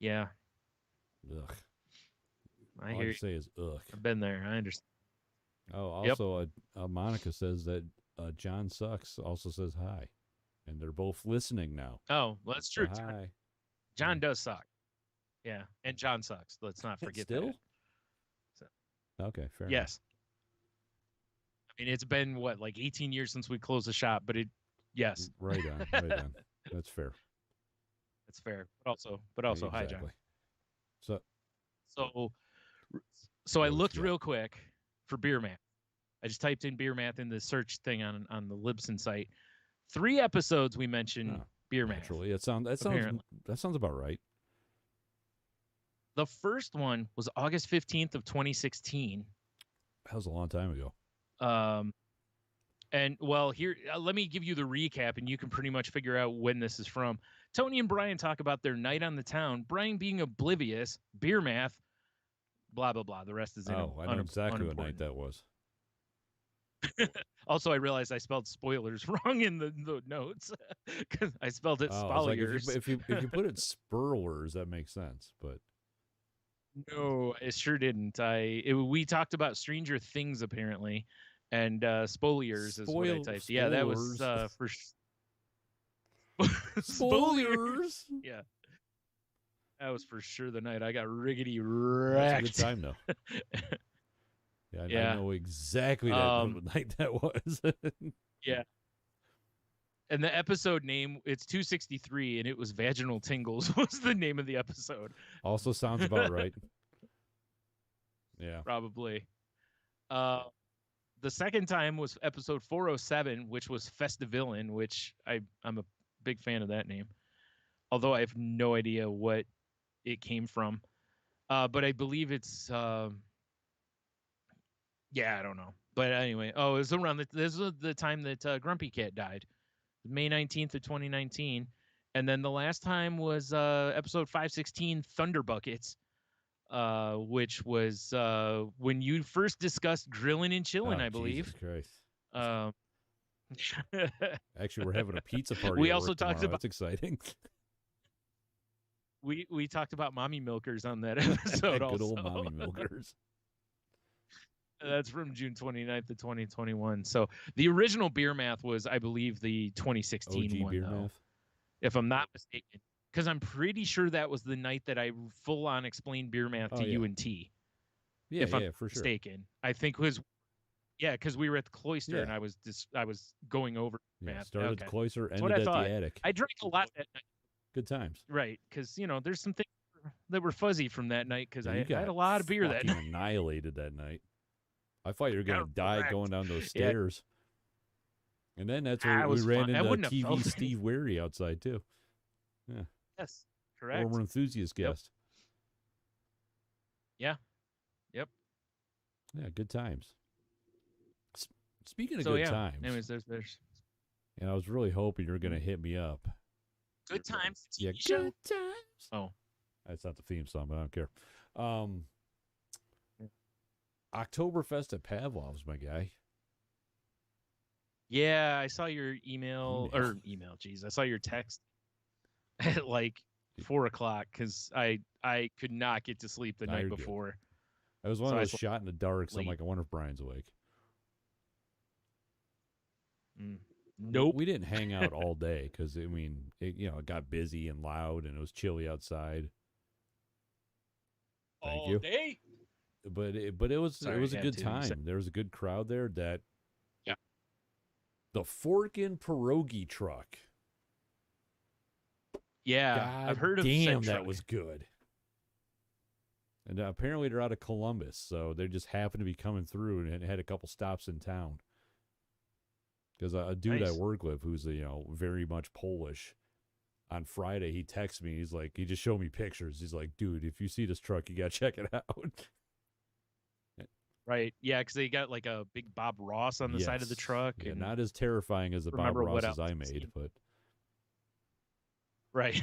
Yeah. Ugh. I hear you. Say is ugh. I've been there. I understand. Oh, also, Monica says that John Sucks also says hi, and they're both listening now. Oh, well, that's true. So hi. John does suck. Yeah, and John sucks. Let's not forget that. So. Okay, fair. Yes. I mean, it's been like 18 years since we closed the shop, but yes. Right on. That's fair. That's fair. But also, hi, John. So So I What looked you got? real quick for beer math. I just typed in beer math in the search thing on the Libsyn site. 3 episodes we mentioned Oh, beer math. naturally, Apparently, that sounds about right. the first one was August 15th of 2016. That was a long time ago. And well, here, let me give you the recap, and you can pretty much figure out when this is from. Tony and Bryan talk about their night on the town. Bryan being oblivious, beer math, blah blah blah. The rest is I know exactly what night that was. Also, I realized I spelled spoilers wrong in the notes because I spelled it spoilers. Like if you put it spurlers, that makes sense. But no, it sure didn't. We talked about Stranger Things apparently, and spoliers is what I typed. Yeah, that was for spoilers. Yeah, that was for sure the night I got riggedy wrecked. That's a good time though. Yeah, I know exactly what night that was. Yeah. And the episode name, it's 263, and it was Vaginal Tingles was the name of the episode. Also sounds about right. Yeah. Probably. The second time was episode 407, which was Festivillain, which I'm a big fan of that name. Although I have no idea what it came from. But I believe it's... yeah, I don't know. But anyway, it was around this was the time that Grumpy Cat died, May 19th of 2019, and then the last time was episode 516, Thunder Buckets, which was when you first discussed grilling and chilling, I believe. Jesus Christ. Actually, we're having a pizza party. We also talked about. That's exciting. We talked about mommy milkers on that episode. Good old mommy milkers. That's from June 29th of 2021. So the original beer math was, I believe, the 2016 OG one, beer though, math? if I'm not mistaken. Because I'm pretty sure that was the night that I full on explained beer math to you and T. Yeah, if I'm for sure. mistaken. I think was because we were at the cloister and I was going over math. Started at the cloister, ended at the attic. I drank a lot that night. Good times. Right, because there's some things that were fuzzy from that night because I had a lot of beer that night. Annihilated that night. I thought you were going to die going down those stairs. Yeah. And then that's where we ran into TV Steve Weary outside, too. Yeah. Yes, correct. Former enthusiast guest. Yeah. Yep. Yeah, good times. Speaking of good times. Anyways, there's. And I was really hoping you were going to hit me up. Good times. Yeah, good times. Oh. That's not the theme song, but I don't care. Oktoberfest at Pavlov's, my guy. Yeah, I saw your email. Geez, I saw your text at like 4:00 because I could not get to sleep the night before. I was one of those shot in the dark, so I'm like, I wonder if Brian's awake. Nope. We didn't hang out all day because it got busy and loud and it was chilly outside. Thank you. Day? But it was a good time. There was a good crowd there. The Forkin pierogi truck. Yeah, I've heard of. Damn, that was good. And apparently they're out of Columbus, so they just happened to be coming through and had a couple stops in town. Because a dude I work with who's very much Polish, on Friday he texts me. He's like, he just showed me pictures. He's like, dude, if you see this truck, you gotta check it out. Right. Yeah, because they got like a big Bob Ross on the side of the truck. Yeah, and not as terrifying as the Bob Rosses I made, but. Right.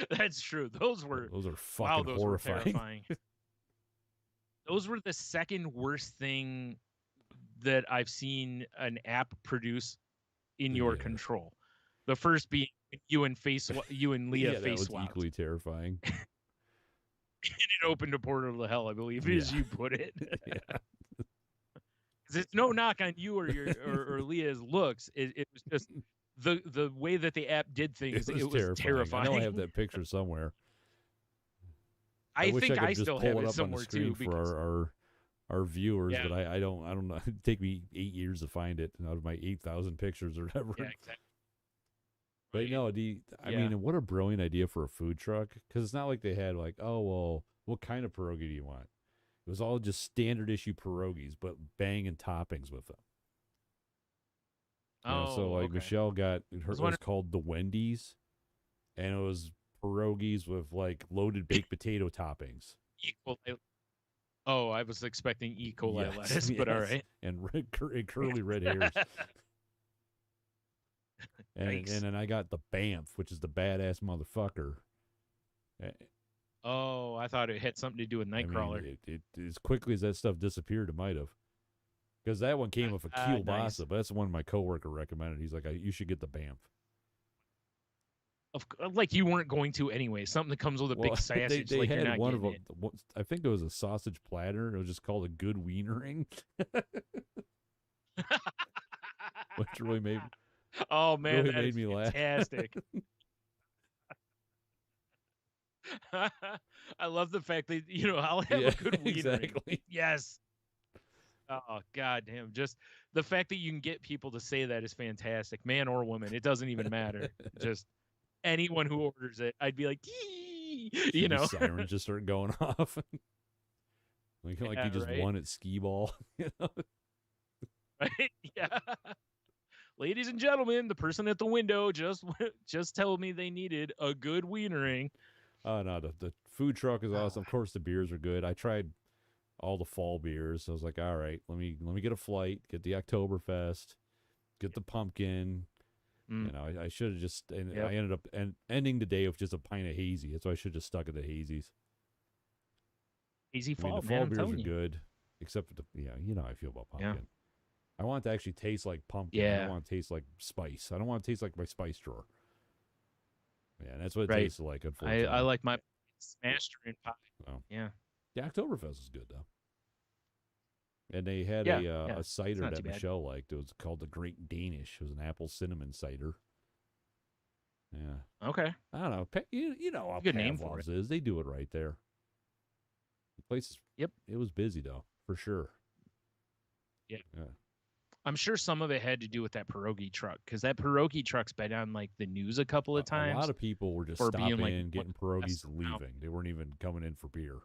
That's true. Those are fucking horrifying. Were terrifying. Those were the second worst thing that I've seen an app produce in your control. The first being you and Leah face was swapped. Equally terrifying. And it opened a portal to hell, I believe, as you put it. Yeah. Because it's no knock on you or Leah's looks. It was just the way that the app did things. It was terrifying. I know I have that picture somewhere. I think I still have it somewhere too. For our viewers, but I don't know. It'd take me 8 years to find it out of my 8,000 pictures or whatever. Yeah, exactly. But no, I mean, what a brilliant idea for a food truck. Because it's not like they had like, oh, well, what kind of pierogi do you want? It was all just standard issue pierogies, but banging toppings with them. Yeah, so Oh, like okay. Michelle got I her, was it was wondering. called the Wendy's, and it was pierogies with like loaded baked potato toppings. E. coli. Oh, I was expecting E. coli Yes, lettuce, but all yes, right. and and curly red hairs. And Yikes. then I got the Bamf, which is the badass motherfucker. Eh, Oh, I thought it had something to do with I mean, Nightcrawler. it as quickly as that stuff disappeared, it might have. Because that one came with a kielbasa, Nice. but that's the one my coworker recommended. He's like, you should get the Bamf. Like you weren't going to anyway. Something that comes with a Well, big sausage, they like you're had not one of getting them. I think it was a sausage platter. It was just called a good wienering, it. which Oh man, really that made is me laugh. fantastic. I love the fact that I'll have Yeah, a good wienering. exactly. Yes. Oh god damn. Just the fact that you can get people to say that is fantastic, man or woman. It doesn't even matter. Just anyone who orders it, I'd be like, Should be sirens just start going off. like Yeah, you just right. won at skee ball. Right? Yeah. Ladies and gentlemen, the person at the window just told me they needed a good wienering. Oh no, the food truck is awesome. Of course, the beers are good. I tried all the fall beers. So I was like, all right, let me get a flight, get the Oktoberfest, get the pumpkin. Mm, I should have just. And yep. I ended up ending the day with just a pint of hazy. So I should have stuck at the hazies. Easy I mean, fall, the man. fall I'm beers are telling you. good, except for you know how I feel about Yeah. pumpkin. I want it to actually taste like pumpkin. I Yeah. don't want it to taste like spice. I don't want it to taste like my spice drawer. Yeah, and that's what it Right. tasted like, unfortunately. I like my smashed in pie. Oh. Yeah. The Oktoberfest is good though. And they had Yeah. a It's cider not too that bad. Michelle liked. It was called the Great Danish. It was an apple cinnamon cider. Yeah. Okay. I don't know. You know how Good name for Pavlov's is. They do it right there. The place, Yep. it was busy though, for sure. Yeah. Yeah. I'm sure some of it had to do with that pierogi truck because that pierogi truck's been on like the news a couple of A times lot of people were just for stopping being like in, getting one of the pierogies, best and around. leaving. They weren't even coming in for beer.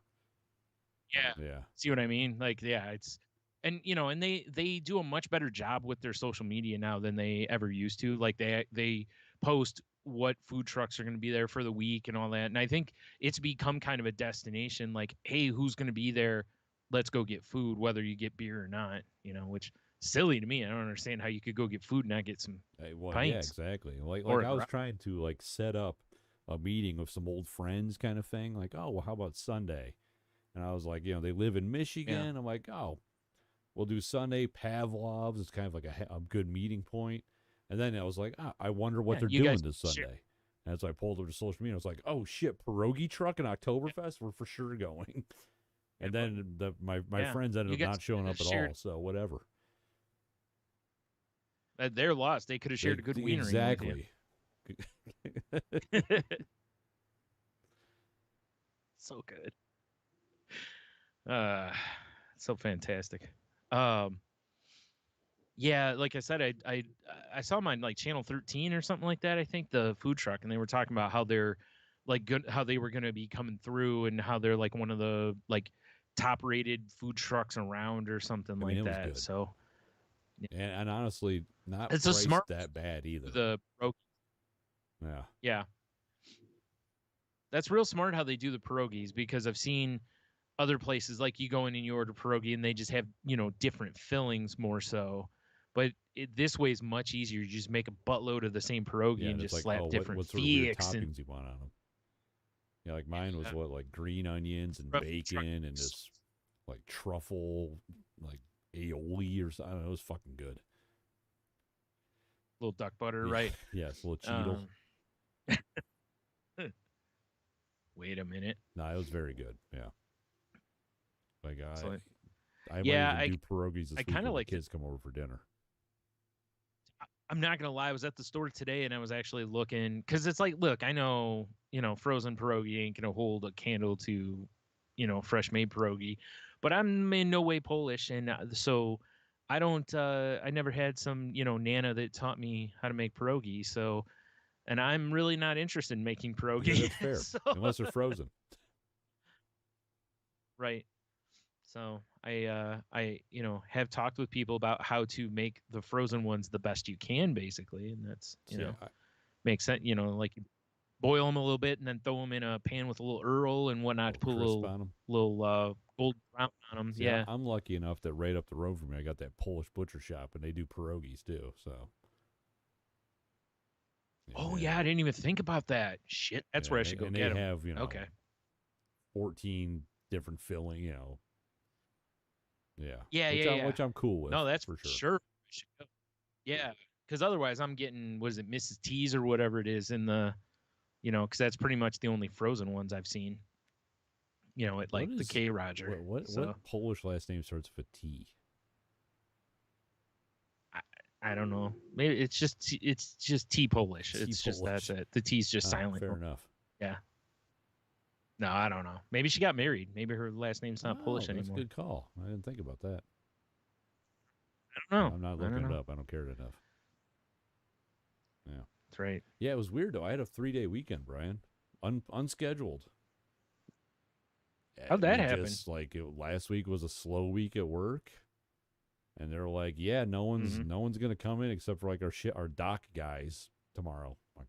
Yeah. Yeah. See what I mean? Like, yeah, it's and and they do a much better job with their social media now than they ever used to. Like they post what food trucks are going to be there for the week and all that. And I think it's become kind of a destination. Like, hey, who's going to be there? Let's go get food, whether you get beer or not. Which silly to me. I don't understand how you could go get food and not get some Well, yeah, pints. exactly. Like Or I was trying to like set up a meeting with some old friends kind of thing. Like, oh, well, how about Sunday? And I was like, they live in Michigan. yeah, I'm like, oh, we'll do Sunday. Pavlov's. It's kind of like a good meeting point. And then I was like, I wonder what yeah. they're You doing guys this share. Sunday. And so I pulled over to social media. I was like, oh shit, pierogi truck and Oktoberfest. We're for sure going. And then my Yeah. friends ended You up guys not showing up at shared. all. So whatever. They're lost. They could have shared a good wienering Exactly. with you. So good. So fantastic. Yeah, like I said, I saw mine like channel 13 or something like that. I think the food truck, and they were talking about how they're like good, how they were going to be coming through, and how they're like one of the like top rated food trucks around or something I mean, like it was that. good. So And honestly, not it's a priced smart that bad either. Yeah, Yeah. that's real smart how they do the pierogies because I've seen other places like you go in and you order pierogi and they just have different fillings more so. But this way is much easier. You just make a buttload of the same pierogi Yeah, and and it's just like, slap oh, different what sort of weird fix and toppings you want on them? Yeah, like mine was Yeah. like green onions and bacon and this like truffle, like aioli or something. I don't know, it was fucking good. little duck butter, Yeah, right? yes, a little Cheetle. Wait a minute. No, it was very good. Yeah. Like Excellent. I Yeah, might even do pierogies this I week kinda when the like kids come over for dinner. I'm not gonna lie. I was at the store today and I was actually looking because it's like, look, I know frozen pierogi ain't gonna hold a candle to fresh made pierogi, but I'm in no way Polish, and so I don't. I never had some nana that taught me how to make pierogi. So, and I'm really not interested in making Yeah, pierogi. that's fair. So, Unless they're frozen. right. So I have talked with people about how to make the frozen ones the best you can, basically, and that's See, makes sense. Like you boil them a little bit and then throw them in a pan with a little Earl and whatnot to put a crisp on them. little gold brown on them. See, Yeah. I'm lucky enough that right up the road from me, I got that Polish butcher shop, and they do pierogies too. So. Oh yeah, I didn't even think about that. Shit, that's where I should go get them. And they have 14 different filling. Which I'm cool with. No, that's for sure. Yeah, because otherwise I'm getting Mrs. T's or whatever it is in the, because that's pretty much the only frozen ones I've seen. At like the K Roger. What Polish last name starts with a T? I don't know. Maybe it's just T Polish. It's just that's it. The T's just silent. Fair enough. Yeah. No, I don't know. Maybe she got married. Maybe her last name's not Polish anymore. That's a good call. I didn't think about that. I don't know. I'm not looking it up. I don't care enough. Yeah. That's right. Yeah, it was weird though. I had a 3-day weekend, Brian, unscheduled. How'd that happen? Just last week was a slow week at work, and they're like, "Yeah, no one's gonna come in except for our dock guys tomorrow." I'm like,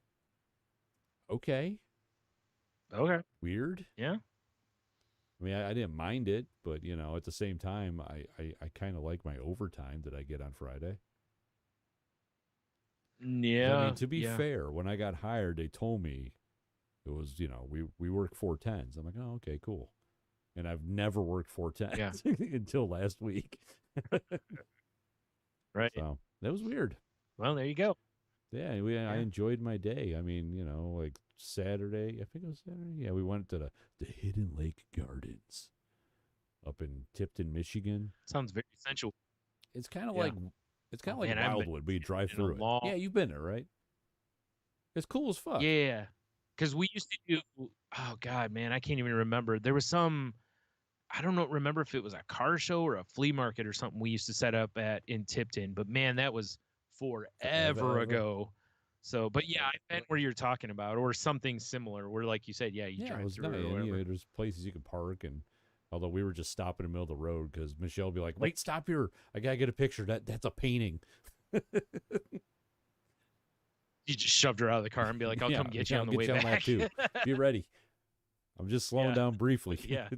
okay. Weird. Yeah. I mean, I didn't mind it, but at the same time, I kind of like my overtime that I get on Friday. Yeah. I mean, to be fair, when I got hired, they told me it was, we work 4/10s. I'm like, oh, okay, cool. And I've never worked 4/10s until last week. Right. So that was weird. Well, there you go. Yeah, I enjoyed my day. I mean, like Saturday, I think it was Saturday. Yeah, we went to the Hidden Lake Gardens up in Tipton, Michigan. Sounds very sensual. It's kind of like Wildwood. We drive through it. Yeah, you've been there, right? It's cool as fuck. Yeah, because we used to do. Oh God, man, I can't even remember. There was some. I don't remember if it was a car show or a flea market or something we used to set up in Tipton. But man, that was forever ago. So, but yeah, I've been where you're talking about, or something similar, where like you said, you drive through it or whatever. There's places you can park, and although we were just stopping in the middle of the road because Michelle would be like, "Wait, stop here! I gotta get a picture. That's a painting." You just shoved her out of the car and be like, "I'll come get you on the way back." Too. Be ready. I'm just slowing down briefly. Yeah.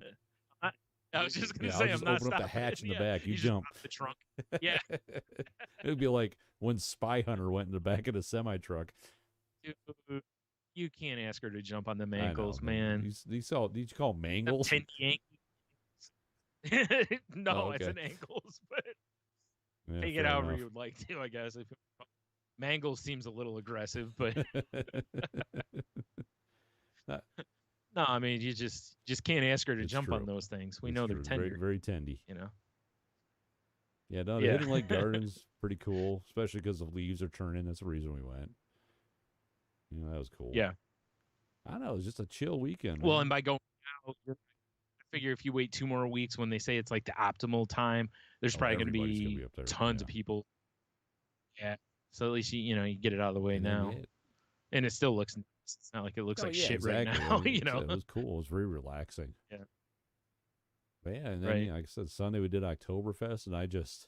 I was just gonna say, I'm not open up the hatch in the back. You jump. The trunk. Yeah. It would be like when Spy Hunter went in the back of the semi truck. Dude, you can't ask her to jump on the mangles, man. Did you call them mangles? No, it's an ankles, but take it however you would like to, I guess. Mangles seems a little aggressive, but no, I mean, you just can't ask her to jump on those things. We know they're tender. Very, very tendy. Yeah, no, the Yeah. Hidden Lake Gardens pretty cool, especially because the leaves are turning. That's the reason we went. That was cool. Yeah. I don't know. It was just a chill weekend. Well, man. and by going out, I figure if you wait 2 more weeks when they say it's like the optimal time, there's probably going to be tons of people. Yeah. So at least you get it out of the way now. And it still looks. It's not like it looks like shit right now. It was cool. It was very relaxing. Yeah. But yeah, and then like I said, Sunday we did Oktoberfest, and I just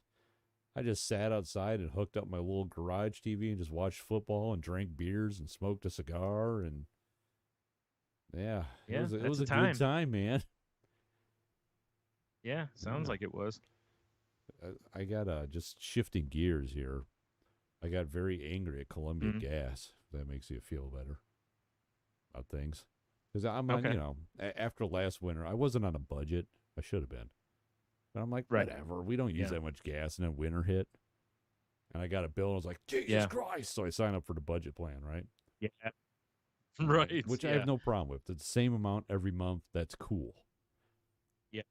sat outside and hooked up my little garage TV and just watched football and drank beers and smoked a cigar, and it was a good time, man. Yeah, sounds like it was. I got just shifting gears here. I got very angry at Columbia Gas. If that makes you feel better about things, because I'm on, after last winter, I wasn't on a budget. I should have been, but I'm like, whatever. We don't use that much gas, and then winter hit, and I got a bill, and I was like, Jesus Christ! So I signed up for the budget plan, right? Yeah, right. Which I have no problem with. It's the same amount every month. That's cool. Yeah,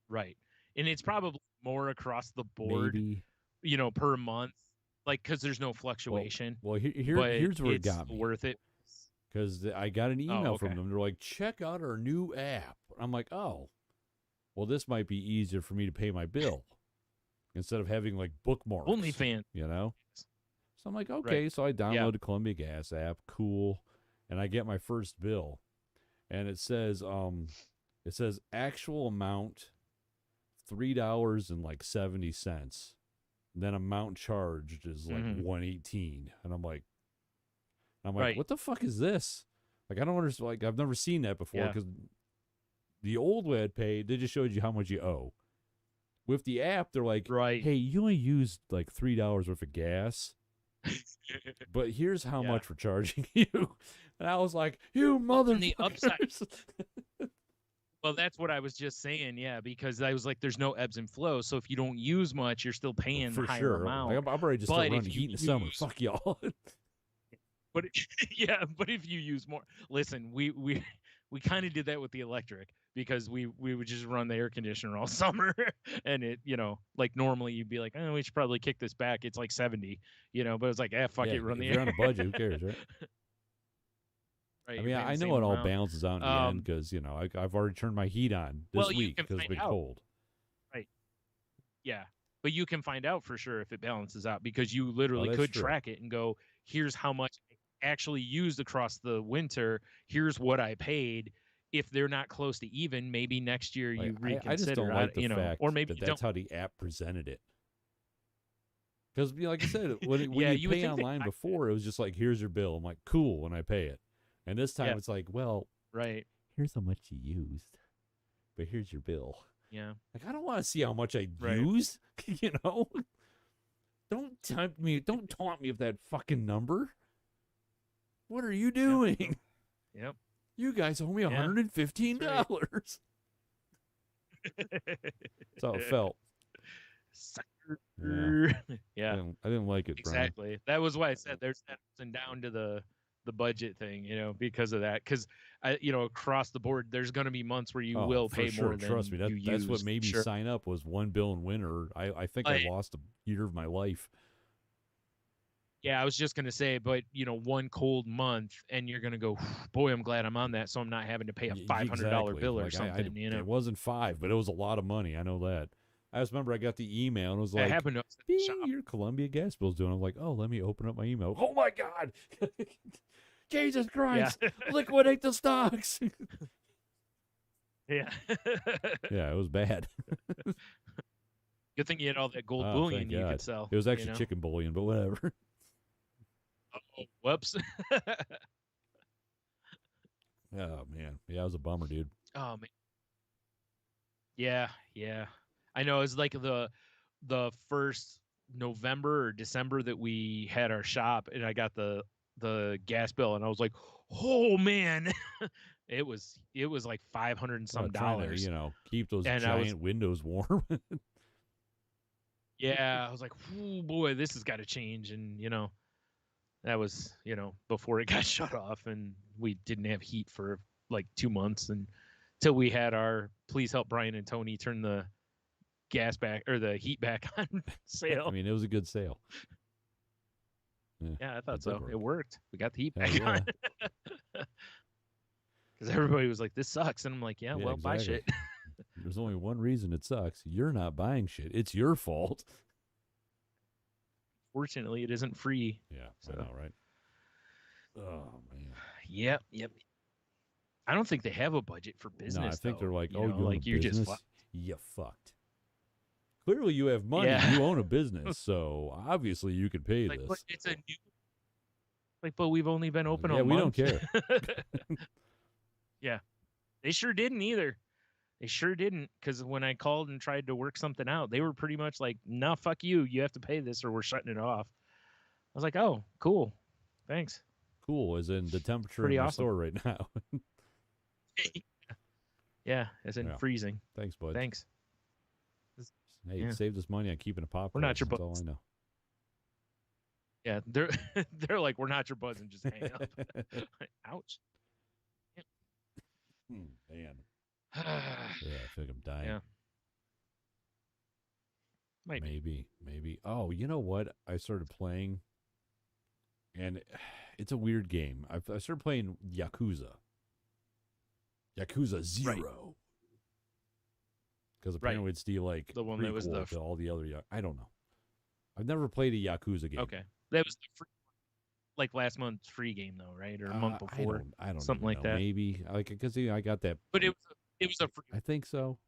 right. And it's probably more across the board, maybe, per month, because there's no fluctuation. Well, here's where it got me. Worth it. Because I got an email from them. They're like, check out our new app. I'm like, oh, well, this might be easier for me to pay my bill instead of having bookmarks. OnlyFans. So I'm like, okay. Right. So I download the Columbia Gas app. Cool. And I get my first bill. And it says actual amount $3.70. Then amount charged is like $118, and I'm like, Right. what the fuck is this? Like, I don't understand. Like, I've never seen that before, because the old way I'd pay, they just showed you how much you owe. With the app, they're like, Right. hey, you only used like $3 worth of gas, but here's how much we're charging you. And I was like, you motherfuckers. And the upside. Well, that's what I was just saying, yeah, because I was like, there's no ebbs and flows. So if you don't use much, you're still paying For the higher sure. amount. Like, I'm already just still running heat in the summer. Fuck y'all. But but if you use more, listen, we kind of did that with the electric, because we would just run the air conditioner all summer, and it, like normally you'd be like, oh, we should probably kick this back. It's like 70, but it's like, fuck it, run the if air. you're on a budget, who cares, right? Right, I mean, I know it all balances out in the end, because I've already turned my heat on this week because it's been cold. Right. Yeah, but you can find out for sure if it balances out, because you literally could track it and go, here's how much I actually used across the winter. Here's what I paid. If they're not close to even, maybe next year you reconsider. I just don't like the fact or maybe that's how the app presented it. Because, like I said, when you pay online before, it was just like, here's your bill. I'm like, cool, when I pay it. And this time it's like, well, here's how much you used, but here's your bill. Yeah. Like, I don't want to see how much I used, Don't tempt me. Don't taunt me with that fucking number. What are you doing? Yep. You guys owe me $115. That's how it felt. Sucker. Yeah. I didn't like it, Brian. Exactly. That was why I said there's ups and down to the budget thing, because of that. Because across the board, there's going to be months where you will pay more than Trust me, you that's use. what made me sign up, was one bill in winter. I think I lost a year of my life. Yeah, I was just going to say, but, one cold month, and you're going to go, boy, I'm glad I'm on that, so I'm not having to pay a $500 bill or something, It wasn't $5, but it was a lot of money. I know that. I just remember I got the email, and it was like, your Columbia gas bill's doing. I was like, oh, let me open up my email. Oh, my God. Jesus Christ. Yeah. Liquidate the stocks. Yeah. Yeah, it was bad. Good thing you had all that gold bullion you could sell. It was actually chicken bullion, but whatever. Oh, whoops. Oh, man. Yeah, it was a bummer, dude. Oh, man. Yeah. I know. It was like the first November or December that we had our shop, and I got the gas bill, and I was like, oh, man. It was like $500 and some dollars. Trying to, keep those giant windows warm. Yeah, I was like, oh, boy, this has got to change. And, that was, before it got shut off, and we didn't have heat for like 2 months, and until we had our Please Help Bryan and Tony turn the gas back, or the heat back on sale. I mean, it was a good sale. Yeah, I thought so. It worked. We got the heat back on. Because everybody was like, this sucks. And I'm like, yeah, well, buy shit. There's only one reason it sucks. You're not buying shit. It's your fault. Fortunately, it isn't free. Yeah, so. I know, right? Oh, man. Yep. I don't think they have a budget for business. No, I think they're like, you like you business? just you fucked. Clearly, you have money. Yeah. You own a business, so obviously you could pay this. But it's a new. But we've only been open a month. Yeah, we don't care. Yeah, they sure didn't either. They sure didn't, because when I called and tried to work something out, they were pretty much like, "No, fuck you. You have to pay this, or we're shutting it off." I was like, "Oh, cool, thanks." Cool, as in the temperature pretty in the awesome. store right now. Yeah, as in freezing. Thanks, bud. Thanks. Hey, you saved us money on keeping a pop. We're not your buds. buds. That's all I know. Yeah, they're like, we're not your buds, and just hang up. Ouch. Man. Yeah, I feel like I'm dying. Yeah. Maybe. Oh, you know what? I started playing, and it's a weird game. I started playing Yakuza. Yakuza 0. Because apparently it's the like the one that was to all the other. I don't know. I've never played a Yakuza game. Okay, that was the free, like last month's free game though, right? Or a month before? I don't something like know. that. Maybe because I got that. But it was a free. I think so.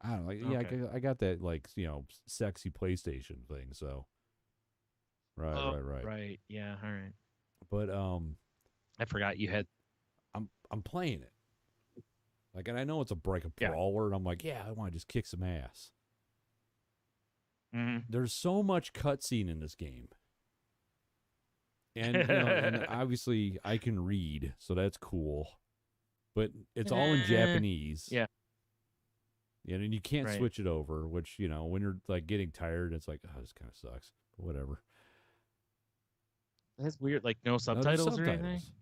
I don't know. Like, yeah, Okay. I got that like sexy PlayStation thing. So right, Oh, right, right. right. Yeah. All right. But I forgot you had. I'm playing it. Like, and I know it's a Yeah. brawler, and I'm like, yeah, I want to just kick some ass. Hmm. There's so much cutscene in this game. And and obviously I can read, so that's cool. But it's all in Japanese. Yeah. And you can't Right. switch it over, which, when you're like getting tired, it's like, oh, this kind of sucks. But whatever. That's weird. Like no No, there's subtitles or anything. subtitles.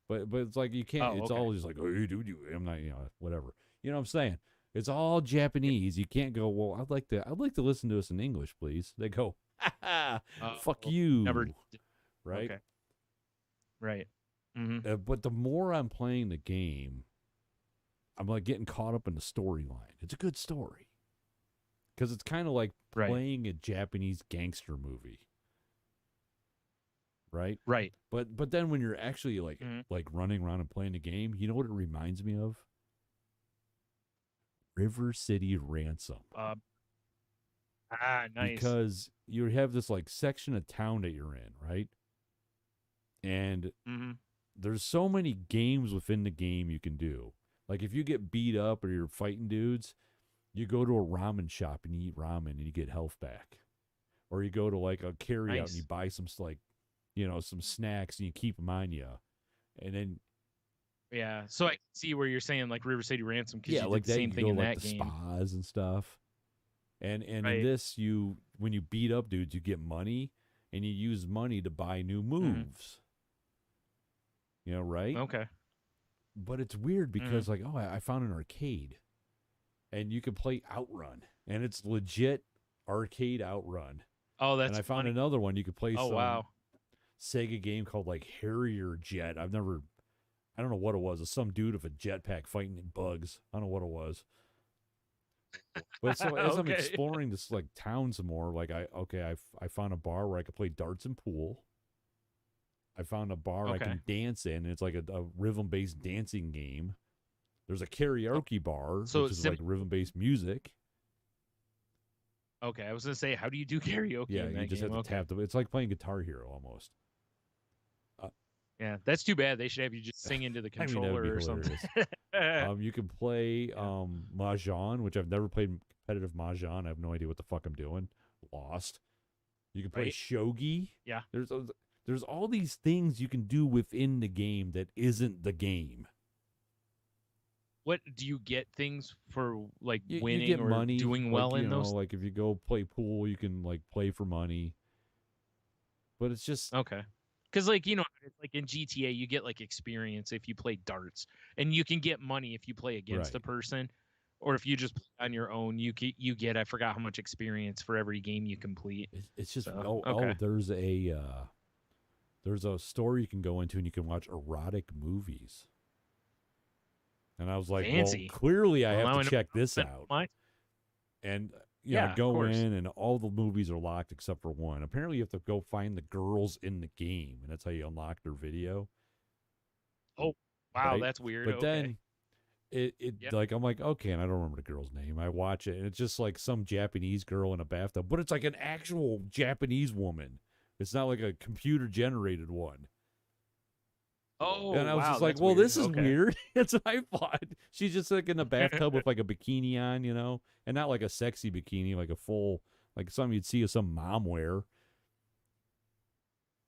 But it's like you can't. Oh, It's okay. all just like, oh, dude, I'm not, whatever. You know what I'm saying? It's all Japanese. You can't go, well, I'd like to listen to this in English, please. They go, ha ha, fuck Oh, never. you, right? Okay. Right. Hmm. But the more I'm playing the game, I'm like getting caught up in the storyline. It's a good story because it's kind of like Right. playing a Japanese gangster movie, right? Right. But then when you're actually Hmm. like running around and playing the game, you know what it reminds me of? River City Ransom. Uh, nice. Because you have this like section of town that you're in, right? And Hmm. there's so many games within the game you can do. Like if you get beat up or you're fighting dudes, you go to a ramen shop and you eat ramen and you get health back. Or you go to like a carry out and you Nice. buy some some snacks and you keep them on you. And then Yeah. So I can see where you're saying like River City Ransom because yeah, you did like the that you same can thing go in like that the game. spas and stuff. And in Right. this when you beat up dudes, you get money and you use money to buy new Hmm. moves. Right? Okay. But it's weird Hmm. because like, oh, I found an arcade and you can play Outrun and it's legit arcade Outrun. Oh, And that's I found funny. another one you could play Oh, some wow. Sega game called like Harrier Jet. I don't know what it was. It's some dude with a jetpack fighting bugs. I don't know what it was. But so as I'm Okay. exploring this like town some more, like I found a bar where I could play darts and pool. I found a bar I Okay. can dance in. And it's like a rhythm based dancing game. There's a Oh, karaoke bar, so which it's is like rhythm based music. Okay. I was gonna say, how do you do karaoke Yeah, in you that just game? have to Okay. tap the. It's like playing Guitar Hero almost. Yeah, that's too bad. They should have you just sing into the I mean, that would be controller or something. hilarious. You can play Yeah. mahjong, which I've never played competitive mahjong. I have no idea what the fuck I'm doing. Lost. You can play Right. shogi. Yeah. There's all these things you can do within the game that isn't the game. What do you get things for like You winning get or money, doing like well in those? like if you go play pool, you can like play for money. But it's just Okay. Because like it's like in GTA, you get like experience if you play darts, and you can get money if you play against a right. person, or if you just play on your own, you get I forgot how much experience for every game you complete. It's just So oh okay, there's a store you can go into and you can watch erotic movies. And I was like, well, fancy. clearly I Well, have now to I know check how to this spend out. my. And I Yeah, of go course. in and all the movies are locked except for one. Apparently you have to go find the girls in the game and that's how you unlock their video, Oh, wow, right? that's weird. But Okay. then it Yeah. like I'm like, okay, and I don't remember the girl's name. I watch it and it's just like some Japanese girl in a bathtub, but it's like an actual Japanese woman. It's not like a computer generated one. Oh, And I was wow, just like, that's well, weird. this is Okay. weird. That's what I thought. She's just like in a bathtub with like a bikini on, and not like a sexy bikini, like a full, like something you'd see of some mom wear.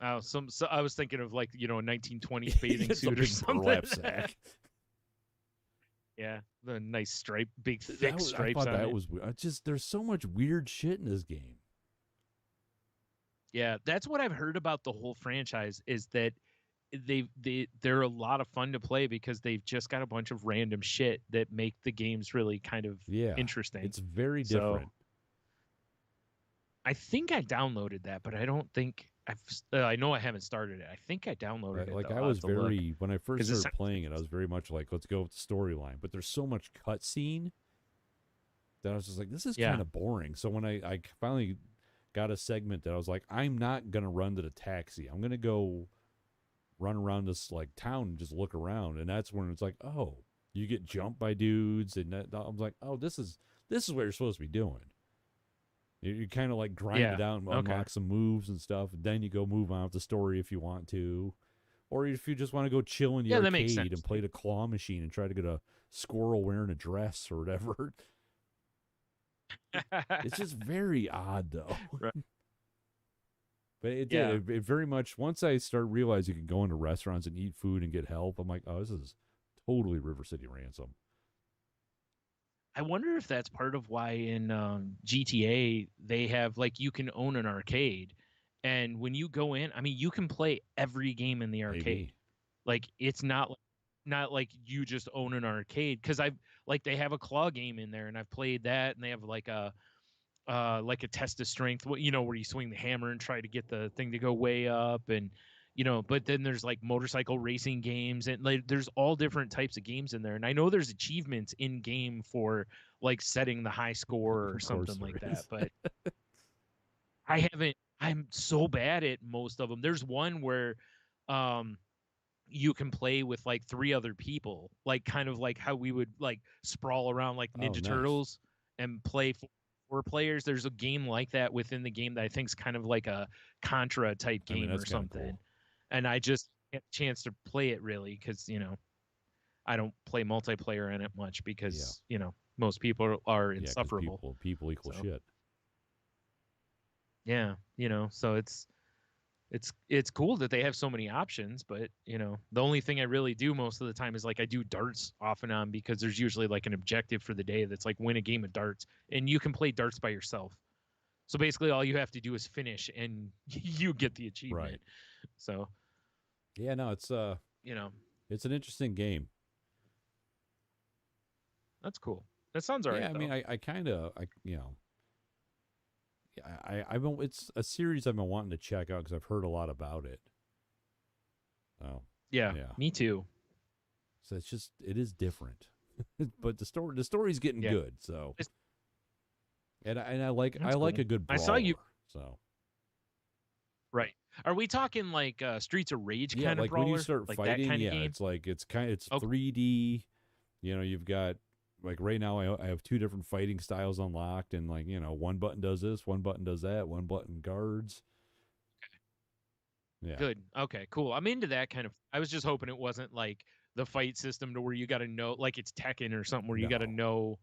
Oh, so I was thinking of like a 1920s bathing It's a suit or big something. burlap sack. Yeah, the nice stripe, big thick I stripes thought on that it. was weird. There's so much weird shit in this game. Yeah, that's what I've heard about the whole franchise is that they're a lot of fun to play because they've just got a bunch of random shit that make the games really kind of Yeah, interesting. it's very So different. I think I downloaded that, but I don't think I know I haven't started it. I think I downloaded it Like though. I I'll have was to look when I first because it started sounds playing it, I was interesting. very much like, let's go with the storyline. But there's so much cutscene that I was just like, this is Yeah. kind of boring. So when I finally got a segment that I was like, I'm not gonna run to the taxi. I'm gonna go run around this like town and just look around. And that's when it's like, oh, you get jumped by dudes, and I'm like, oh, this is This is what you're supposed to be doing. You kind of like grind Yeah. it out and Okay. unlock some moves and stuff. And then you go move on with the story if you want to. Or if you just want to go chill in the Yeah, that makes arcade sense. and play the claw machine and try to get a squirrel wearing a dress or whatever. It's just very odd, though. Right. But it did. Yeah. It very much, once I start realizing you can go into restaurants and eat food and get help, I'm like, oh, this is totally River City Ransom. I wonder if that's part of why in GTA they have like you can own an arcade, and when you go in, I mean, you can play every game in the arcade. Maybe. Like it's not like you just own an arcade because I've like they have a claw game in there, and I've played that, and they have like a test of strength, where you swing the hammer and try to get the thing to go way up, and but then there's like motorcycle racing games, and like there's all different types of games in there, and I know there's achievements in game for like setting the high score or Of course something there like that, is. but I'm so bad at most of them. There's one where um you can play with like three other people, like kind of like how we would like sprawl around like Oh, Ninja nice. Turtles and play four players. There's a game like that within the game that I think is kind of like a Contra type I mean, game that's or kind of something. cool. And I just get a chance to play it really because, I don't play multiplayer in it much Yeah. because, most people are Yeah, because insufferable. people equal So, shit. yeah, so it's cool that they have so many options, but the only thing I really do most of the time is like I do darts off and on because there's usually like an objective for the day that's like win a game of darts, and you can play darts by yourself. So basically all you have to do is finish and you get the Right. achievement. So, Yeah, no, you know, it's an interesting game. that's cool. That sounds all Yeah, right I mean, though. I kind of, I've been, it's a series I've been wanting to check out because I've heard a lot about it. Oh, Yeah, yeah. me too. So it is different, but the story's getting Yeah. good. So, It's- and I That's like cool. a good I saw you. brawler. So, Right. Are we talking like Streets of Rage yeah, kind of like when you brawler? start Like that fighting, kind of yeah, game? it's like it's Okay. 3D. You've got like right now I have two different fighting styles unlocked, and like one button does this, one button does that, one button guards. Yeah. Good. Okay, cool. I'm into that kind of. I was just hoping it wasn't like the fight system to where you got to know, like it's Tekken or something, where you got to No. know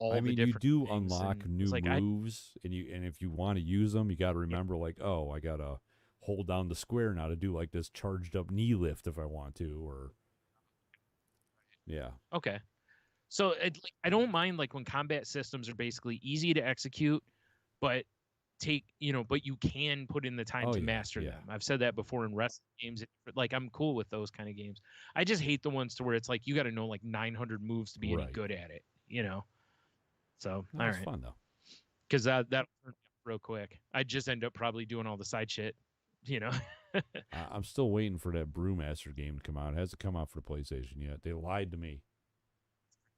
I all the mean, you different do things. unlock And it's new like moves, and if you want to use them, you got to yeah, remember like, oh, I gotta hold down the square now to do like this charged up knee lift if I want to, or yeah, okay. So like, I don't mind like when combat systems are basically easy to execute, but but you can put in the time oh to yeah, master yeah, them. I've said that before in wrestling games. Like I'm cool with those kind of games. I just hate the ones to where it's like you got to know like 900 moves to be any right. good at it. So No, all it's right, fun though. because that'll turn me off real quick. I just end up probably doing all the side shit. You know. I'm still waiting for that Brewmaster game to come out. It hasn't come out for the PlayStation yet. They lied to me.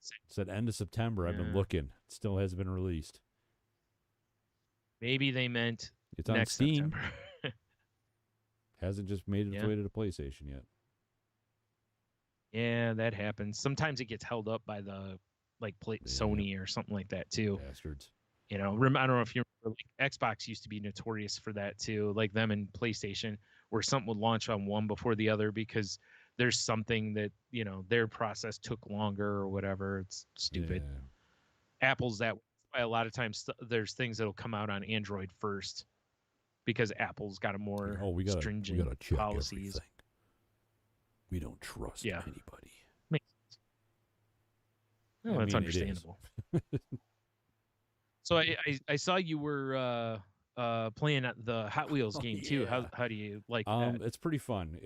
It said end of September. I've been Yeah. looking. It still hasn't been released. Maybe they meant It's on next Steam. September. Hasn't just made its Yeah. way to the PlayStation yet. Yeah, that happens. Sometimes it gets held up by the Yeah, Sony or something like that too. bastards. I don't know if you remember, like, Xbox used to be notorious for that too, like them and PlayStation, where something would launch on one before the other because there's something that their process took longer or whatever. It's stupid. Yeah. Apple's that way. That's why a lot of times there's things that'll come out on Android first because Apple's got a Like, more oh, we stringent gotta check policies. everything. We don't trust Yeah, anybody. makes sense. I Oh, that's mean, it is. understandable. So I saw you were playing at the Hot Wheels Oh game too. How yeah. how do you like that? It's pretty fun.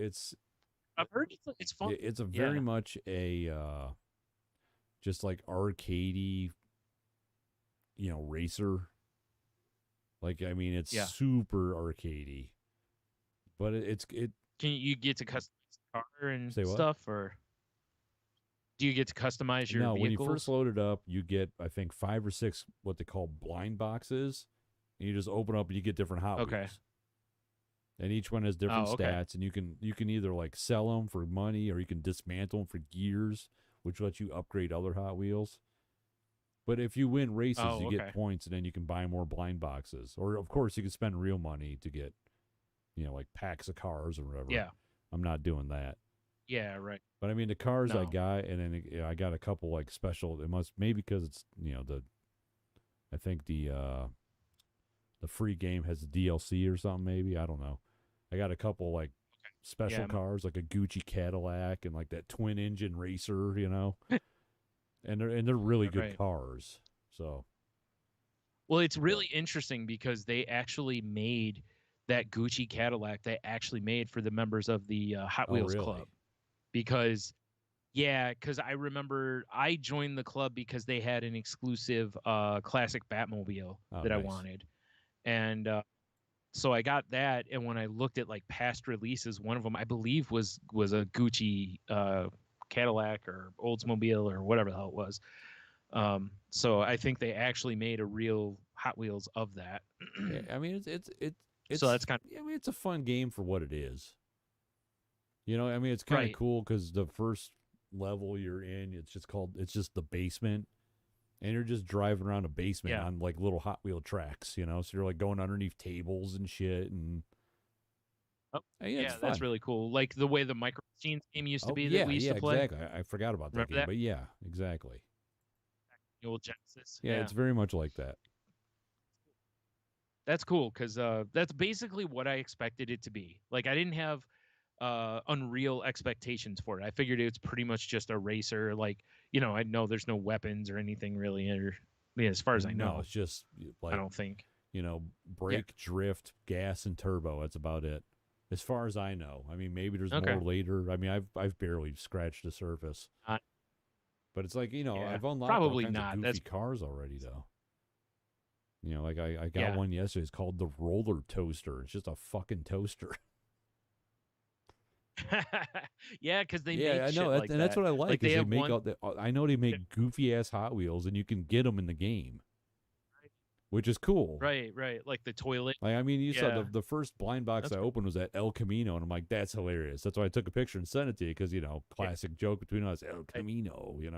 I've heard it's fun. It's a very Yeah. much a just like arcadey, racer. Like I mean, it's Yeah. super arcadey, but it. Can you get to customize the car and Say what? stuff, or do you get to customize your No, when you first vehicles? load it up, you get I think 5 or 6 what they call blind boxes, and you just open up and you get different Hot Okay. Wheels. And each one has different Oh, okay. stats, and you can either like sell them for money or you can dismantle them for gears, which lets you upgrade other Hot Wheels. But if you win races, Oh, you get okay. points, and then you can buy more blind boxes. Or of course, you can spend real money to get, like packs of cars or whatever. Yeah. I'm not doing that. Yeah. Right. But I mean, the cars I No. got, and then I got a couple like special. It must maybe because it's I think the free game has a DLC or something. Maybe I don't know. I got a couple like special Yeah. cars, like a Gucci Cadillac and like that twin engine racer, and they're really good Right. cars. So Well, it's really interesting because they actually made that Gucci Cadillac. They actually made for the members of the Hot oh Wheels really? Club because yeah, because I remember I joined the club because they had an exclusive classic Batmobile Oh that I nice. wanted, and so I got that. And when I looked at like past releases, one of them I believe was a Gucci Cadillac or Oldsmobile or whatever the hell it was. So I think they actually made a real Hot Wheels of that. Yeah, I mean So that's kind of I mean it's a fun game for what it is. I mean it's kind of right. cool because the first level you're in, it's just the basement, and you're just driving around a basement Yeah. on like little Hot Wheel tracks, so you're like going underneath tables and shit, and Oh, yeah, it's yeah, that's fun. really cool. Like the way the Micro Machines game used to Oh be that yeah, we used yeah, to play. exactly. I forgot about that Remember game, that? but yeah, exactly. The old Genesis. Yeah, Yeah. it's very much like that. That's cool because that's basically what I expected it to be. Like I didn't have unreal expectations for it. I figured it's pretty much just a racer. Like I know there's no weapons or anything really, or yeah, as far as I No, know, it's just I like don't think. Yeah. brake, drift, gas, and turbo. That's about it, as far as I know. I mean, maybe there's Okay. more later. I mean, I've barely scratched the surface, Uh, but it's like yeah. I've unlocked all Probably kinds of not. goofy That's cars already, though. Like I got yeah. one yesterday. It's called the roller toaster. It's just a fucking toaster. Yeah, because they Yeah, make I know shit that, like and that's that. what I like Like is they they have make one. all the. I know they make goofy ass Hot Wheels, and you can get them in the game, which is cool. Right, right. Like the toilet. Like, I mean, you saw Yeah, the first blind box that's I cool. opened was at El Camino, and I'm like, that's hilarious. That's why I took a picture and sent it to you because Yeah, classic joke between us, El right. Camino. Yep,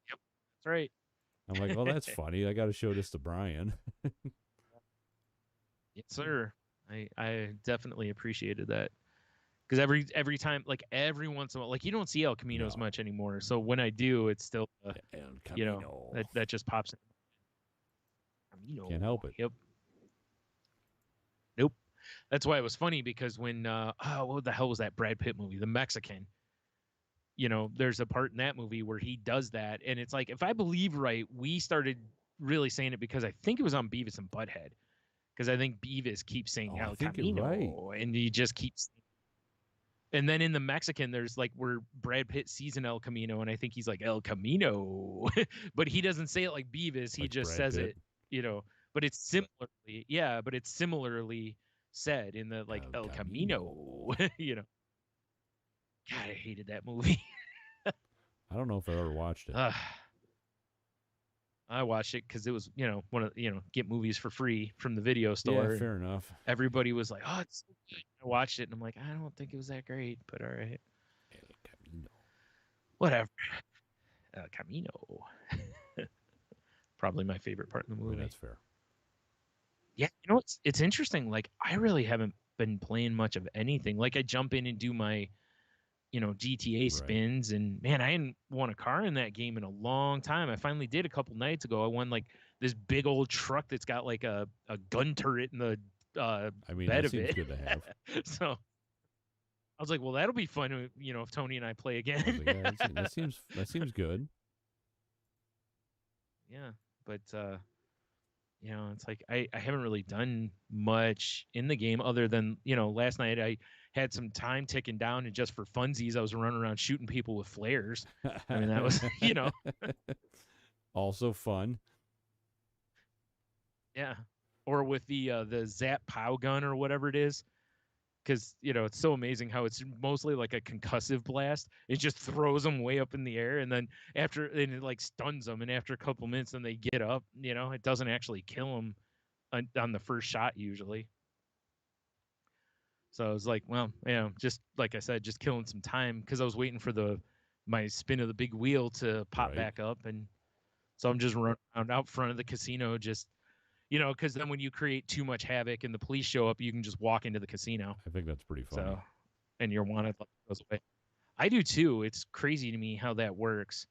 that's right. I'm like, oh, that's funny. I got to show this to Bryan. Yes, sir. I definitely appreciated that because every time, like every once in a while, like you don't see El Caminos No, much anymore. So when I do, it's still, El you know, Camino. that just pops in. Camino. Can't help it. Yep. Nope. That's why it was funny because when what the hell was that Brad Pitt movie, The Mexican? There's a part in that movie where he does that, and it's like if I believe right, we started really saying it because I think it was on Beavis and Butthead because I think Beavis keeps saying Oh, I El think you're right. Camino, and he just keeps. And then in the Mexican, there's like where Brad Pitt sees an El Camino, and I think he's like El Camino, but he doesn't say it like Beavis. He Like just Brad says Pitt. it, you know. But it's similarly, yeah. But it's similarly said in the like El El Camino. Camino. God, I hated that movie. I don't know if I ever watched it. I watched it because it was, one of get movies for free from the video Yeah, store, and fair enough. everybody was like, "Oh, it's so good." I watched it, and I'm like, I don't think it was that great, but all right, El Camino. whatever. Camino, probably my favorite part in the I mean, movie. that's fair. Yeah, it's interesting. Like, I really haven't been playing much of anything. Like, I jump in and do my GTA Right. spins, and man, I hadn't won a car in that game in a long time. I finally did a couple nights ago. I won like this big old truck that's got like a gun turret in the I mean, bed that of seems it. good to have. So I was like, well, that'll be fun, if Tony and I play I was again. like, yeah, that seems good. Yeah, but it's like I haven't really done much in the game other than last night I had some time ticking down, and just for funsies I was running around shooting people with flares. I mean, that was Also fun. yeah, or with the zap pow gun or whatever it is, because it's so amazing how it's mostly like a concussive blast. It just throws them way up in the air, and then and it like stuns them, and after a couple minutes, then they get up. It doesn't actually kill them on the first shot usually. So I was like, well, just like I said, just killing some time because I was waiting for my spin of the big wheel to pop Right. back up, and So I'm just running around out front of the casino, just, because then when you create too much havoc and the police show up, you can just walk into the casino. I think that's pretty funny. So, and your wanted goes away. I do too. It's crazy to me how that works.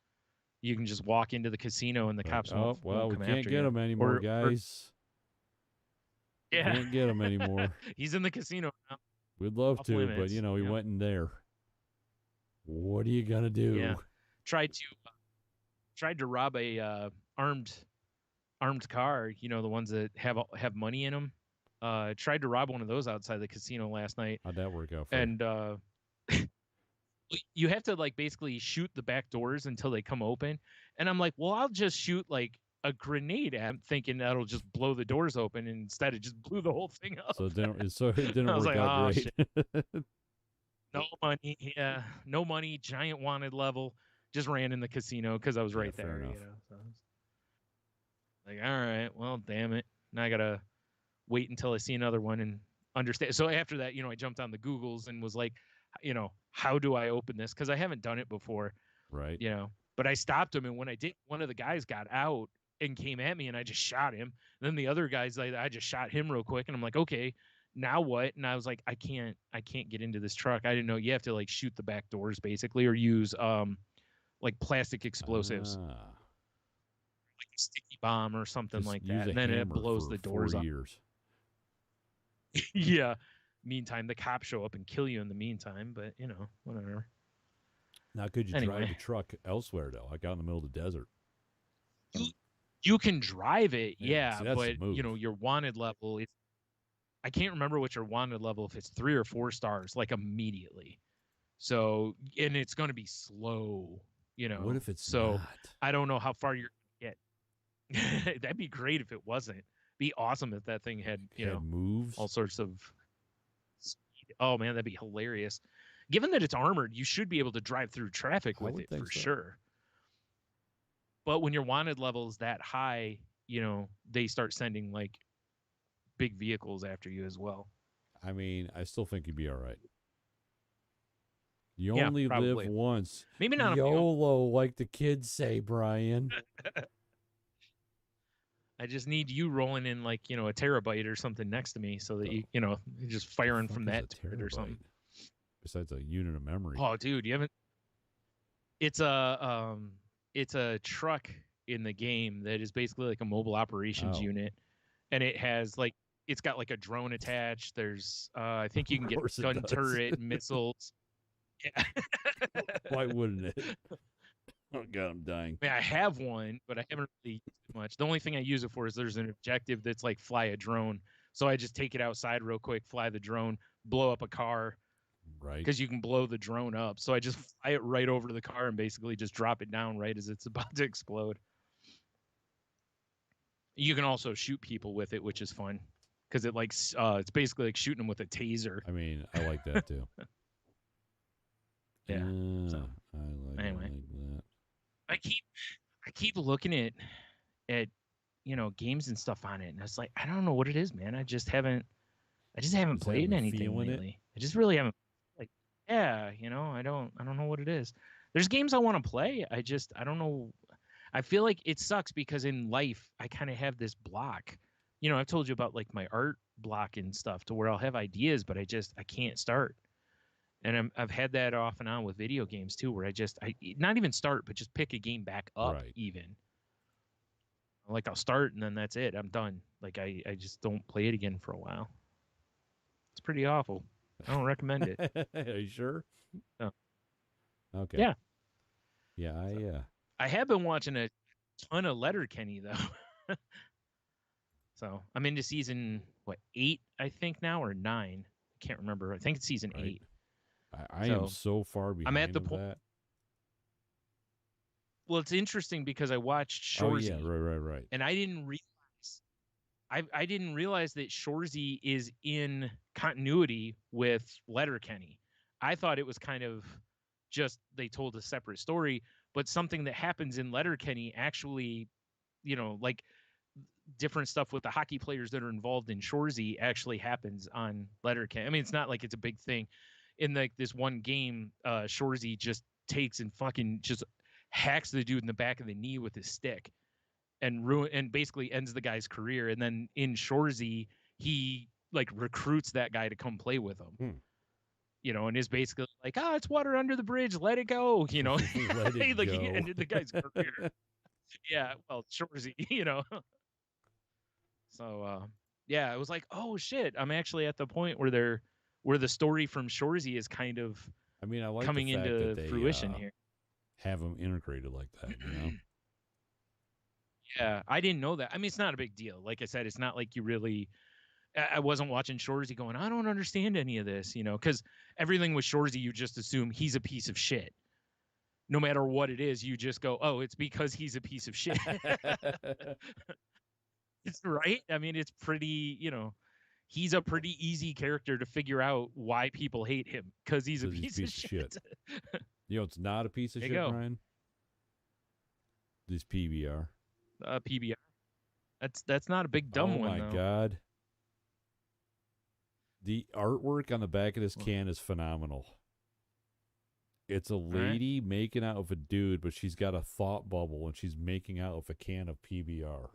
You can just walk into the casino and the cops won't we come can't after get you. him anymore, guys. Yeah. Can't get him anymore. He's in the casino now. We'd love Off to, limits. but he went in there. What are you gonna do? Yeah. Tried to rob a armed car. The ones that have money in them. Tried to rob one of those outside the casino last night. How'd that work out for you? And you have to like basically shoot the back doors until they come open. And I'm like, well, I'll just shoot like a grenade at him, thinking that'll just blow the doors open, and instead it just blew the whole thing up. So it didn't work out great. No money, no money. Giant wanted level. Just ran in the casino because I was right there. So like, all right, well, damn it. Now I gotta wait until I see another one and understand. So after that, I jumped on the Googles and was like, how do I open this? Because I haven't done it before. Right. But I stopped him, and when I did, one of the guys got out and came at me, and I just shot him. And then the other guys, I just shot him real quick, and I'm like, okay, now what? And I was like, I can't get into this truck. I didn't know you have to like shoot the back doors basically, or use like plastic explosives, like a sticky bomb or something just like that. And then it blows the doors up. Yeah. Meantime, the cops show up and kill you in the meantime, but whatever. Now, could you drive the truck elsewhere though, like out in the middle of the desert? You can drive it, yeah, but your wanted level is, I can't remember what your wanted level, if it's 3 or 4 stars, like immediately. So, and it's going to be slow, What if it's so not? I don't know how far you're going to get. That'd be great if it wasn't. Be awesome if that thing had, moves, all sorts of speed. Oh man, that'd be hilarious. Given that it's armored, you should be able to drive through traffic with it for sure. But when your wanted level is that high, they start sending like big vehicles after you as well. I mean, I still think you'd be all right. You only live once. Maybe not YOLO, like the kids say, Brian. I just need you rolling in like, a terabyte or something next to me so that you're just firing from that turret or something. Besides a unit of memory. Oh, dude, you haven't. It's a truck in the game that is basically like a mobile operations unit, and it has like, it's got like a drone attached. There's I think you can get gun turret, missiles. Yeah. Why wouldn't it? Oh God, I'm dying. I mean, I have one, but I haven't really used it much. The only thing I use it for is there's an objective that's like fly a drone. So I just take it outside real quick, fly the drone, blow up a car. Right. Because you can blow the drone up. So I just fly it right over to the car and basically just drop it down right as it's about to explode. You can also shoot people with it, which is fun. Because it's basically like shooting them with a taser. I mean, I like that too. Yeah. So, I like that. I keep looking at games and stuff on it, and it's like, I don't know what it is, man. I just haven't played anything lately. I just really haven't. Like, yeah, I don't know what it is. There's games I want to play. I don't know. I feel like it sucks because in life I kind of have this block. I've told you about like my art block and stuff, to where I'll have ideas, but I can't start. And I've had that off and on with video games too, where I not even start, but just pick a game back up. Right. Even like I'll start and then that's it. I'm done. Like I just don't play it again for a while. It's pretty awful. I don't recommend it. Are you sure? No. Okay. Yeah. Yeah. I have been watching a ton of Letterkenny though. So I'm into season 8, I think now, or 9. I can't remember. I think it's season 8. I am so far behind. I'm at the point. Well, it's interesting because I watched Shorzy. Oh yeah, right. And I didn't realize. I didn't realize that Shorzy is in continuity with Letterkenny. I thought it was kind of just they told a separate story, but something that happens in Letterkenny actually, like different stuff with the hockey players that are involved in Shorzy actually happens on Letterkenny. I mean, it's not like it's a big thing. In like this one game, Shorzy just takes and fucking just hacks the dude in the back of the knee with his stick. and basically ends the guy's career. And then in Shorzy, he like recruits that guy to come play with him. And is basically like, it's water under the bridge, let it go. Let it like go. he ended the guy's career. Yeah, well, Shorzy, So yeah, it was like, oh shit, I'm actually at the point where the story from Shorzy is kind of I mean, I like coming the fact into that they fruition here. have them integrated like that, Yeah, I didn't know that. I mean, it's not a big deal. Like I said, it's not like you really. I wasn't watching Shorzy going, I don't understand any of this, because everything with Shorzy, you just assume he's a piece of shit. No matter what it is, you just go, oh, it's because he's a piece of shit. It's right. I mean, it's pretty, he's a pretty easy character to figure out why people hate him because he's a piece of shit. It's not a piece of shit, Bryan. This PBR. PBR. That's not a big dumb one. Oh my god. The artwork on the back of this can is phenomenal. It's a lady making out with a dude, but she's got a thought bubble and she's making out with a can of PBR.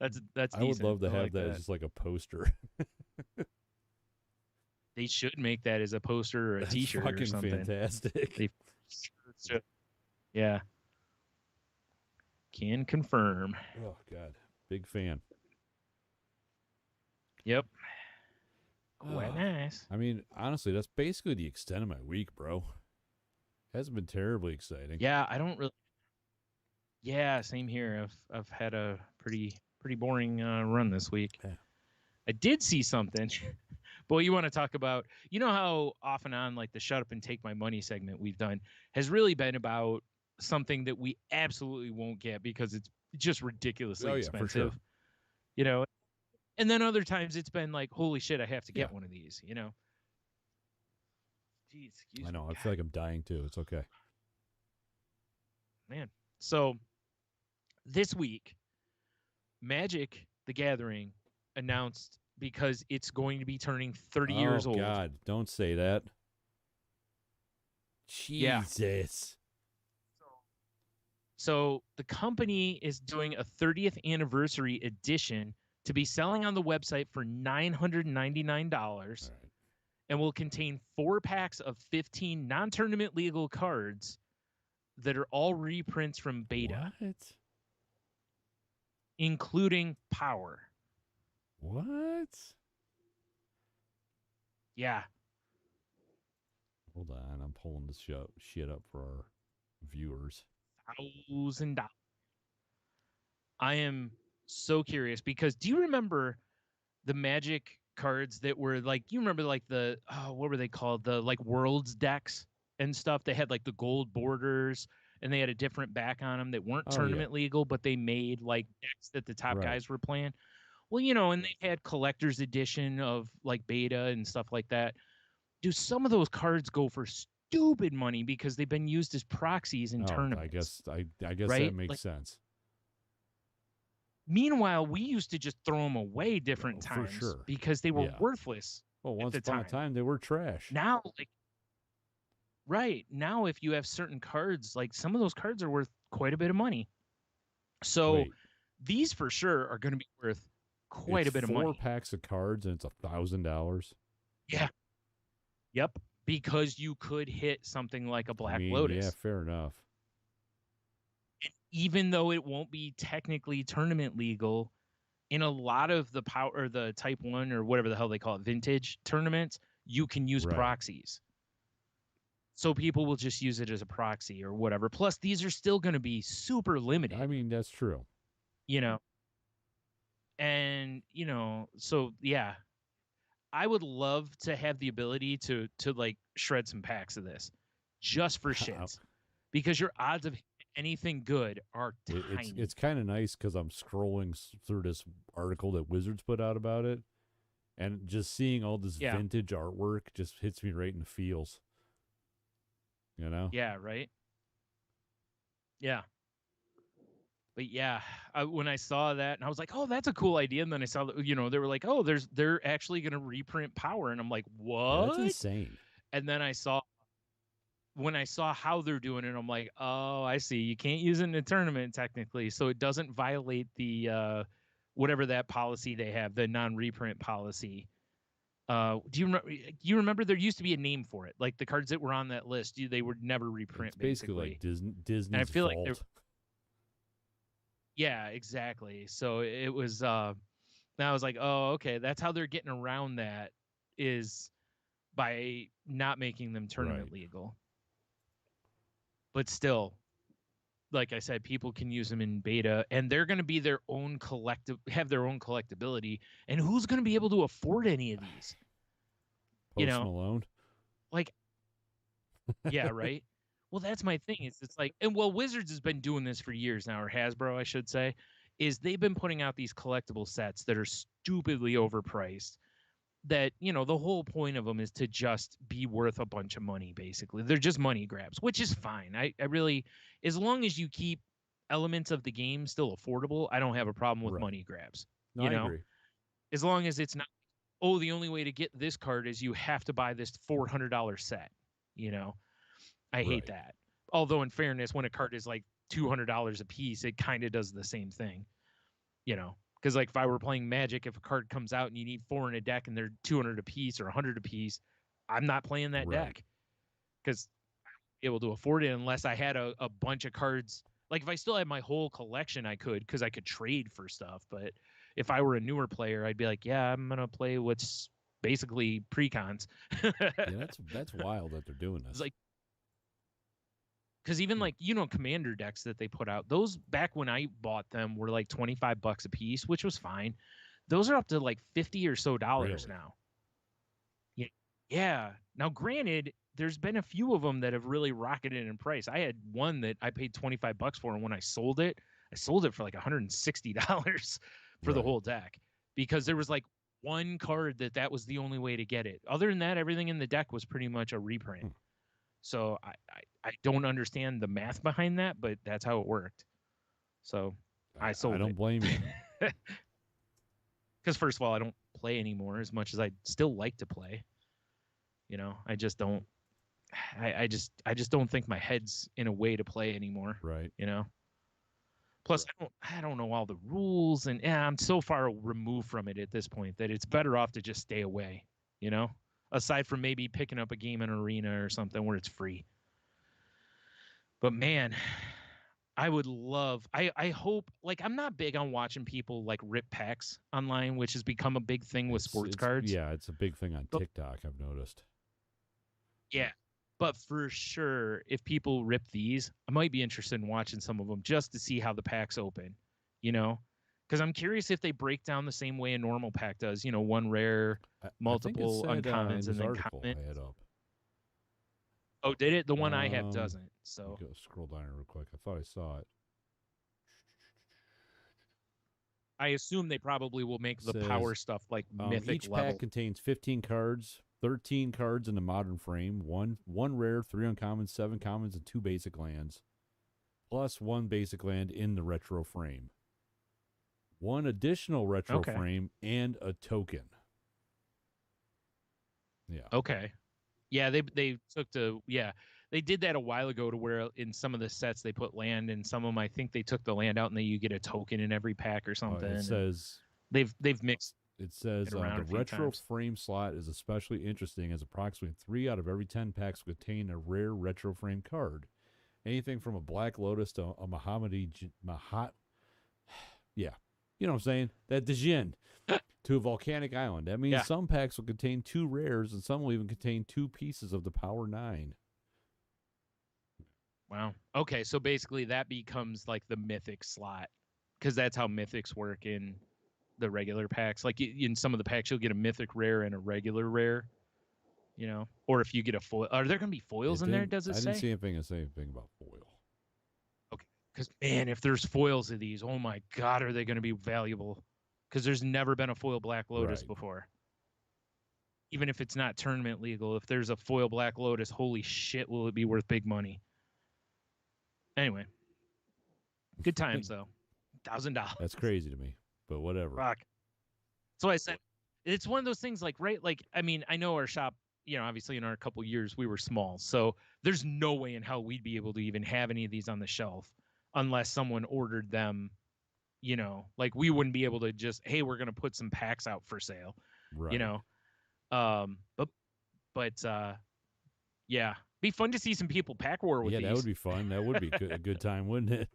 That's. I would love to have that as just like a poster. They should make that as a poster or a T-shirt or something. Fantastic. They should. Yeah. Can confirm. Oh god, big fan. Yep. Quite nice. I mean, honestly, that's basically the extent of my week, bro. Hasn't been terribly exciting. Yeah, I don't really. Yeah, same here. I've had a pretty boring run this week. Yeah. I did see something. Boy, you want to talk about, how off and on like the shut up and take my money segment we've done has really been about something that we absolutely won't get because it's just ridiculously expensive. For sure. And then other times it's been like, holy shit, I have to get one of these, Jeez, excuse me. I know. I feel like I'm dying too. It's okay. Man. So this week, Magic the Gathering announced because it's going to be turning 30 years old. Oh, God. Don't say that. Jesus. Yeah. So the company is doing a 30th anniversary edition to be selling on the website for $999 and will contain 4 packs of 15 non-tournament legal cards that are all reprints from beta. What? Including Power. What? Yeah. Hold on. I'm pulling this shit up for our viewers. $1,000. I am so curious because do you remember the Magic cards that were like, you remember like the, what were they called? The like Worlds decks and stuff. They had like the gold borders and they had a different back on them that weren't tournament legal, but they made like decks that the top guys were playing. Well, and they had collector's edition of like beta and stuff like that. Do some of those cards go for stupid money because they've been used as proxies in tournaments? I guess that makes sense. Meanwhile, we used to just throw them away different times because they were worthless. Well, once upon a time, they were trash. Now, now, if you have certain cards, like some of those cards are worth quite a bit of money. So these for sure are going to be worth quite a bit of money. 4 packs of cards and it's $1,000. Yeah. Yep. Because you could hit something like a Black Lotus. Yeah, fair enough. Even though it won't be technically tournament legal, in a lot of the power or the Type 1 or whatever the hell they call it, vintage tournaments, you can use proxies. So people will just use it as a proxy or whatever. Plus, these are still going to be super limited. I mean, that's true. And, so yeah, I would love to have the ability to like shred some packs of this just for shits because your odds of anything good are tiny. It's kind of nice because I'm scrolling through this article that Wizards put out about it and just seeing all this vintage artwork just hits me right in the feels. Yeah, right? Yeah. But yeah, when I saw that, and I was like, "Oh, that's a cool idea." And then I saw that, they were like, "Oh, they're actually going to reprint Power," and I'm like, "What?" That's insane. And then I saw, when I saw how they're doing it, I'm like, oh, I see. You can't use it in a tournament technically, so it doesn't violate the whatever that policy they have, the non-reprint policy. Do you remember? You remember there used to be a name for it, like the cards that were on that list. They would never reprint, It's basically basically. like And I Disney's feel like they're, fault. yeah, exactly. So it was. And I was like, oh, okay, that's how they're getting around that, is by not making them tournament Right. legal. But still, like I said, people can use them in beta, and they're going to be their own have their own collectability. And who's going to be able to afford any of these? You Post know, Malone. like, yeah, right. Well, that's my thing. It's like, and well, Wizards has been doing this for years now, or Hasbro, I should say, is they've been putting out these collectible sets that are stupidly overpriced. That, the whole point of them is to just be worth a bunch of money. Basically, they're just money grabs, which is fine. I really, as long as you keep elements of the game still affordable, I don't have a problem with Right. money grabs. No, I agree. As long as it's not, oh, the only way to get this card is you have to buy this $400 set. I hate Right. that. Although in fairness, when a card is like $200 a piece, it kind of does the same thing. Because like if I were playing Magic, if a card comes out and you need 4 in a deck and they're 200 a piece or 100 a piece, I'm not playing that deck because I'm able to afford it unless I had a bunch of cards. Like if I still had my whole collection, I could, because I could trade for stuff. But if I were a newer player, I'd be like, yeah, I'm gonna play what's basically precons. Yeah, that's wild that they're doing It's this. like, because even like commander decks that they put out, those back when I bought them were like $25 a piece, which was fine. Those are up to like $50 or so Really? now. Yeah. Now, granted, there's been a few of them that have really rocketed in price. I had one that I paid $25 for, and when I sold it for like $160 for the Right. whole deck, because there was like one card that was the only way to get it. Other than that, everything in the deck was pretty much a reprint. So I don't understand the math behind that, but that's how it worked. So I sold I don't it. blame you. Because first of all, I don't play anymore as much as I'd still like to play. I just don't. I just don't think my head's in a way to play anymore. Right. Plus, I don't know all the rules, and I'm so far removed from it at this point that it's better off to just stay away. Aside from maybe picking up a game in Arena or something where it's free. But man, I would love. I hope. Like, I'm not big on watching people like rip packs online, which has become a big thing with sports cards. Yeah, it's a big thing on TikTok, I've noticed. Yeah. But for sure, if people rip these, I might be interested in watching some of them just to see how the packs open, because I'm curious if they break down the same way a normal pack does, one rare, multiple I think it said, uncommons, and then article common. I had up. Oh, did it? The one I have doesn't. So go scroll down real quick. I thought I saw it. I assume they probably will make the power stuff like mythic each level. pack contains 15 cards, 13 cards in the modern frame, one rare, 3 uncommons, 7 commons, and 2 basic lands, plus 1 basic land in the retro frame. 1 additional retro frame and a token. Yeah. Okay. Yeah, they took they did that a while ago to where in some of the sets they put land, and some of them I think they took the land out and you get a token in every pack or something. It says they've mixed. It says the retro frame slot is especially interesting as approximately 3 out of every 10 packs contain a rare retro frame card. Anything from a Black Lotus to a yeah, you know what I'm saying? That Djinn to a volcanic island. That means some packs will contain 2 rares and some will even contain 2 pieces of the Power 9. Wow. Okay, so basically that becomes like the mythic slot, because that's how mythics work in the regular packs. Like in some of the packs, you'll get a mythic rare and a regular rare. Or if you get a foil, are there going to be foils in there? Does it say? I didn't see anything about foil. Okay, because man, if there's foils of these, oh my god, are they going to be valuable? Because there's never been a foil Black Lotus before. Even if it's not tournament legal, if there's a foil Black Lotus, holy shit, will it be worth big money? Anyway, good times though. $1,000. That's crazy to me, but whatever. Fuck. So I said, it's one of those things like, right? Like, I mean, I know our shop obviously in our couple years we were small, so there's no way in hell we'd be able to even have any of these on the shelf unless someone ordered them. Like we wouldn't be able to just, hey, we're gonna put some packs out for sale. Right. You know, but yeah, be fun to see some people pack war with Yeah, these. that would be fun. That would be a good time, wouldn't it?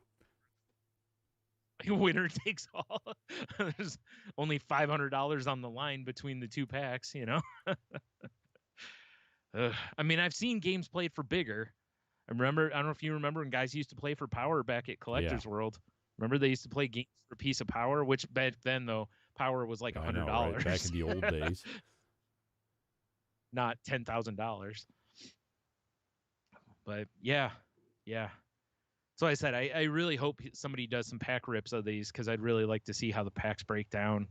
Winner takes all. There's only $500 on the line between the two packs. I mean, I've seen games played for bigger. I don't know if you remember when guys used to play for Power back at Collector's World. Remember they used to play games for a piece of Power, which back then though Power was like $100. Right? Back in the old days, not $10,000. But yeah. So I said I really hope somebody does some pack rips of these because I'd really like to see how the packs break down.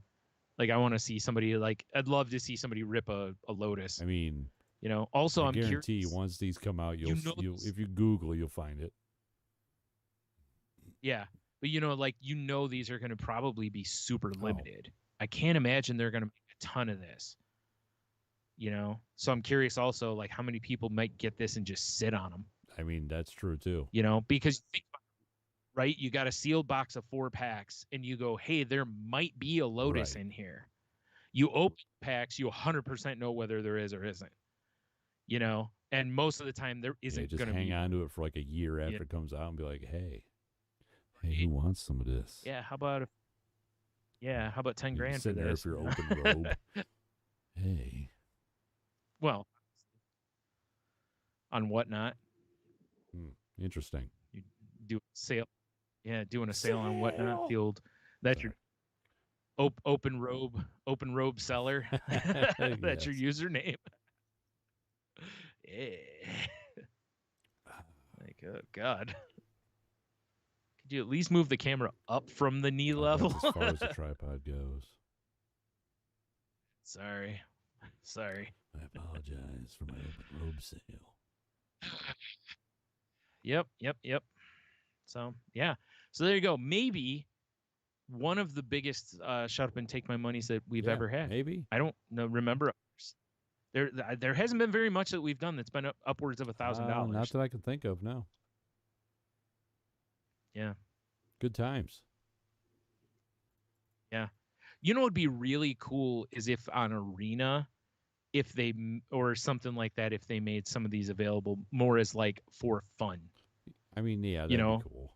Like I want to see somebody I'd love to see somebody rip a Lotus. I mean, Also I I'm guarantee curious, once these come out, you'll if you Google, you'll find it. Yeah, but these are going to probably be super limited. I can't imagine they're going to make a ton of this. So I'm curious also like how many people might get this and just sit on them. I mean, that's true too. Because right, you got a sealed box of 4 packs and you go, hey, there might be a Lotus in here. You open packs, you 100% know whether there is or isn't. And most of the time there isn't going to be. Just hang on to it for like a year after it comes out and be like, hey, who wants some of this? Yeah, how about 10 grand for there this? If you're open robe. Hey. Well, on Whatnot. Interesting. You do a sale. Yeah, doing a sale on Whatnot. The old that's your open robe seller. That's your username. Yeah. Like, oh God. Could you at least move the camera up from the knee level? That's as far as the tripod goes. Sorry. I apologize for my open robe sale. Yep. So, yeah. So there you go. Maybe one of the biggest shut up and take my monies that we've ever had. Maybe. I don't know. Remember, there hasn't been very much that we've done that's been upwards of $1,000. Not that I can think of, no. Yeah. Good times. Yeah. What would be really cool is if on Arena, if they, or something like that, if they made some of these available more as like for fun. I mean, yeah, that'd be cool.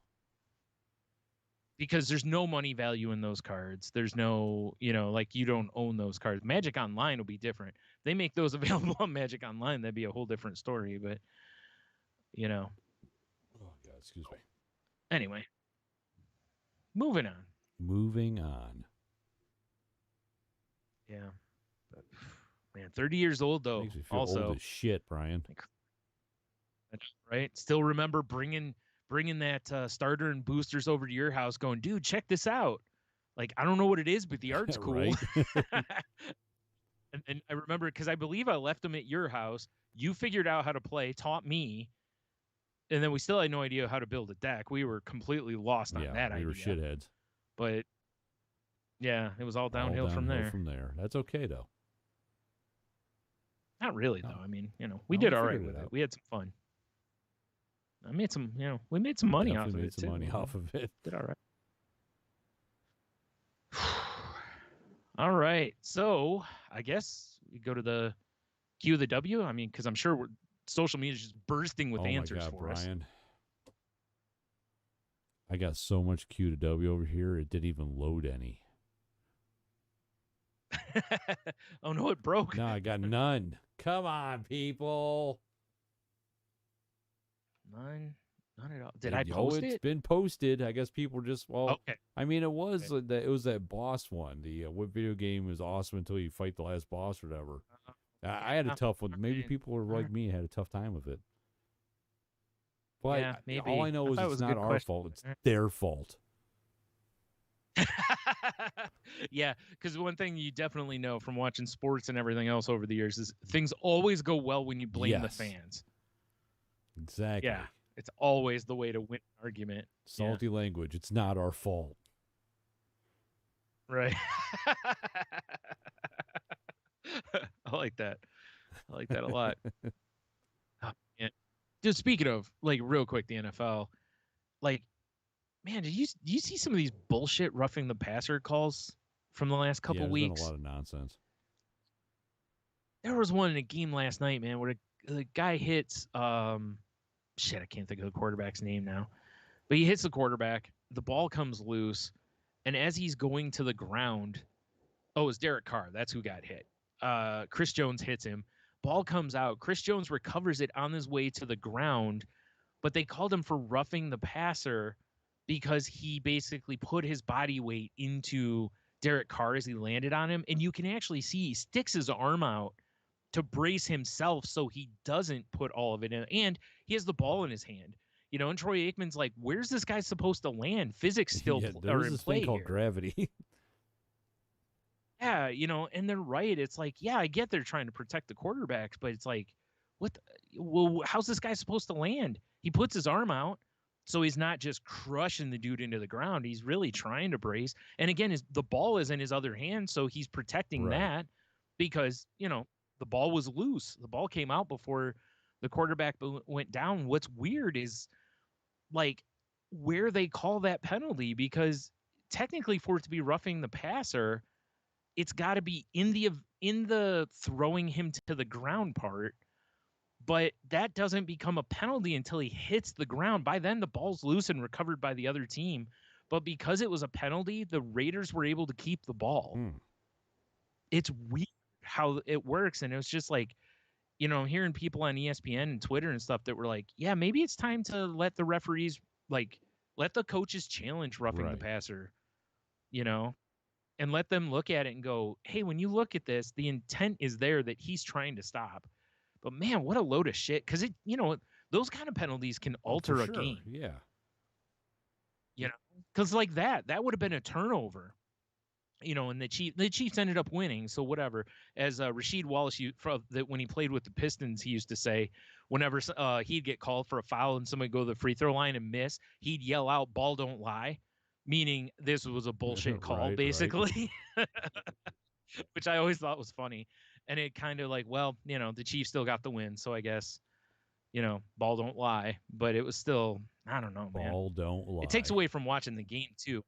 Because there's no money value in those cards. There's no, like you don't own those cards. Magic Online will be different. If they make those available on Magic Online, that'd be a whole different story. But, Oh, God, excuse me. Anyway. Moving on. Yeah. But, man, 30 years old, though. Makes me feel also old as shit, Brian. Right? Still remember bringing that starter and boosters over to your house going, dude, check this out. Like, I don't know what it is, but the art's cool. and I remember because I believe I left them at your house. You figured out how to play, taught me. And then we still had no idea how to build a deck. We were completely lost on that idea. We were shitheads. But, yeah, it was all downhill from there. That's okay, though. Not really, though. I mean, we did all right with it. We had some fun. I made some, we made some money off of it, too. Off of it. Did all right. All right. So I guess we go to the QoftheW. I mean, because I'm sure social media is just bursting with answers for Bryan. I got so much QoftheW over here, it didn't even load any. Oh, no, it broke. No, I got none. Come on, people. None at all. Did I post it? It's been posted. I guess people just okay. I mean, it was that boss one. The what video game is awesome until you fight the last boss or whatever. I had a tough one. Maybe people were like me and had a tough time with it. But yeah, maybe. all I know is it's not our fault. It's their fault. Yeah, because one thing you definitely know from watching sports and everything else over the years is things always go well when you blame the fans. Exactly. Yeah, it's always the way to win an argument. Salty language. It's not our fault. Right. I like that. I like that a lot. Oh, man. Just speaking of, like, real quick, the NFL, like, man, do you see some of these bullshit roughing the passer calls from the last Yeah, couple there's been a weeks? lot of nonsense. There was one in a game last night, man, where the guy hits shit, I can't think of the quarterback's name now. But he hits the quarterback, the ball comes loose, and as he's going to the ground, oh, it's Derek Carr. That's who got hit. Chris Jones hits him. Ball comes out. Chris Jones recovers it on his way to the ground, but they called him for roughing the passer because he basically put his body weight into Derek Carr as he landed on him. And you can actually see he sticks his arm out to brace himself so he doesn't put all of it in. And he has the ball in his hand. And Troy Aikman's like, where's this guy supposed to land? Physics still Yeah, there are is in this thing play called here. gravity. Yeah, and they're right. It's like, yeah, I get they're trying to protect the quarterbacks, but it's like, well, how's this guy supposed to land? He puts his arm out, so he's not just crushing the dude into the ground. He's really trying to brace. And again, the ball is in his other hand, so he's protecting Right. that because, the ball was loose. The ball came out before the quarterback went down. What's weird is, like, where they call that penalty, because technically for it to be roughing the passer, it's got to be in the throwing him to the ground part, but that doesn't become a penalty until he hits the ground. By then the ball's loose and recovered by the other team, but because it was a penalty, the Raiders were able to keep the ball. It's weird how it works. And it was just like, I'm hearing people on ESPN and Twitter and stuff that were like, yeah, maybe it's time to let the referees, like, let the coaches challenge roughing the passer, and let them look at it and go, hey, when you look at this, the intent is there that he's trying to stop. But man, what a load of shit. Because those kind of penalties can alter a game. Yeah. Because like that would have been a turnover. And the Chiefs ended up winning. So whatever. As Rasheed Wallace, when he played with the Pistons, he used to say, whenever he'd get called for a foul and somebody go to the free throw line and miss, he'd yell out, "Ball don't lie," meaning this was a bullshit call, basically. Right. Which I always thought was funny. And it kind of like, well, the Chiefs still got the win, so I guess, ball don't lie. But it was still, I don't know, man. Ball don't lie. It takes away from watching the game too.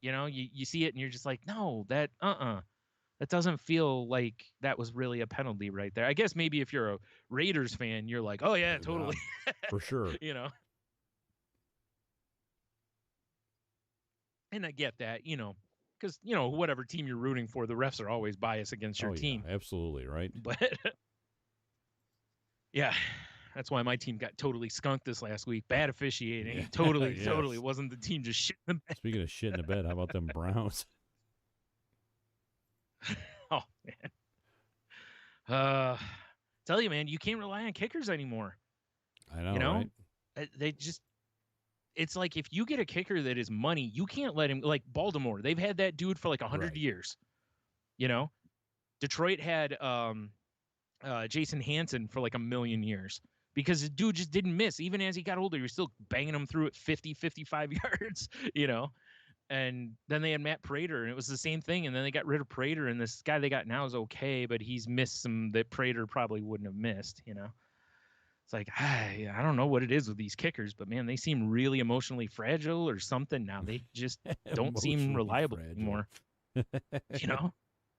You see it and you're just like, no, that that doesn't feel like that was really a penalty right there. I guess maybe if you're a Raiders fan, you're like, oh yeah, totally. For sure. And I get that, because, whatever team you're rooting for, the refs are always biased against your team. Yeah, absolutely, right? But yeah, that's why my team got totally skunked this last week. Bad officiating. Yeah. Totally. It wasn't the team just shit in the bed. Speaking of shit in the bed, how about them Browns? Oh, man. Tell you, man, you can't rely on kickers anymore. I know, right? They just, it's like if you get a kicker that is money, you can't let him, like Baltimore. They've had that dude for like 100 years. Detroit had Jason Hansen for like 1,000,000 years because the dude just didn't miss. Even as he got older, he was still banging them through at 50, 55 yards, And then they had Matt Prater, and it was the same thing. And then they got rid of Prater, and this guy they got now is okay, but he's missed some that Prater probably wouldn't have missed, It's like, I don't know what it is with these kickers, but man, they seem really emotionally fragile or something now. They just don't seem reliable anymore.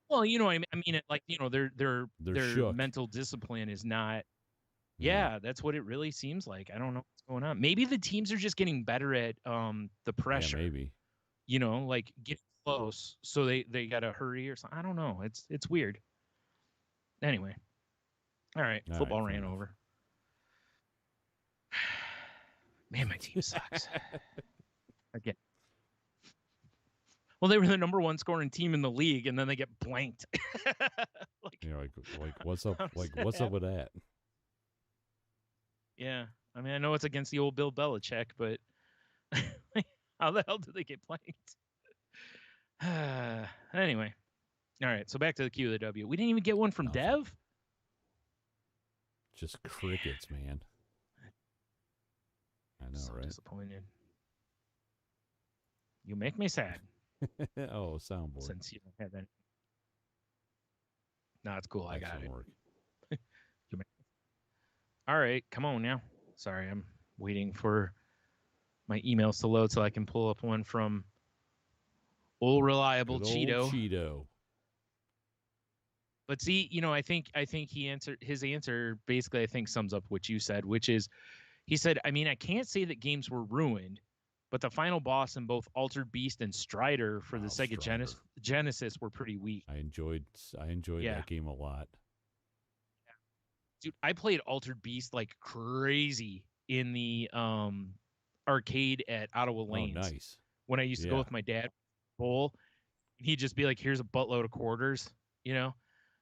Well, I mean, it, like, their mental discipline is not. Yeah, that's what it really seems like. I don't know what's going on. Maybe the teams are just getting better at the pressure. Yeah, maybe. Like get close, so they gotta hurry or something. I don't know. It's weird. Anyway, all right, football ran over. Man, my team sucks. Again. Well, they were the number 1 scoring team in the league, and then they get blanked. like what's up? Like what's up with that? Yeah, I mean, I know it's against the old Bill Belichick, but how the hell did they get blanked? Anyway, all right. So back to the QoftheW. We didn't even get one from Dev. Just crickets, man. I know, so right? Disappointed. You make me sad. Oh, soundboard. Since you don't have any. No, it's cool. I got it. Work. All right, come on now. Sorry, I'm waiting for my emails to load so I can pull up one from old reliable Good old Cheeto. Cheeto. But see, I think his answer basically I think sums up what you said, which is he said, I mean, I can't say that games were ruined, but the final boss in both Altered Beast and Strider for the Sega Strider. Genesis were pretty weak. I enjoyed Yeah. that game a lot. Dude, I played Altered Beast like crazy in the arcade at Ottawa Oh, Lanes nice. when I used to go Yeah. with my dad bowl. He'd just be like, here's a buttload of quarters, you know.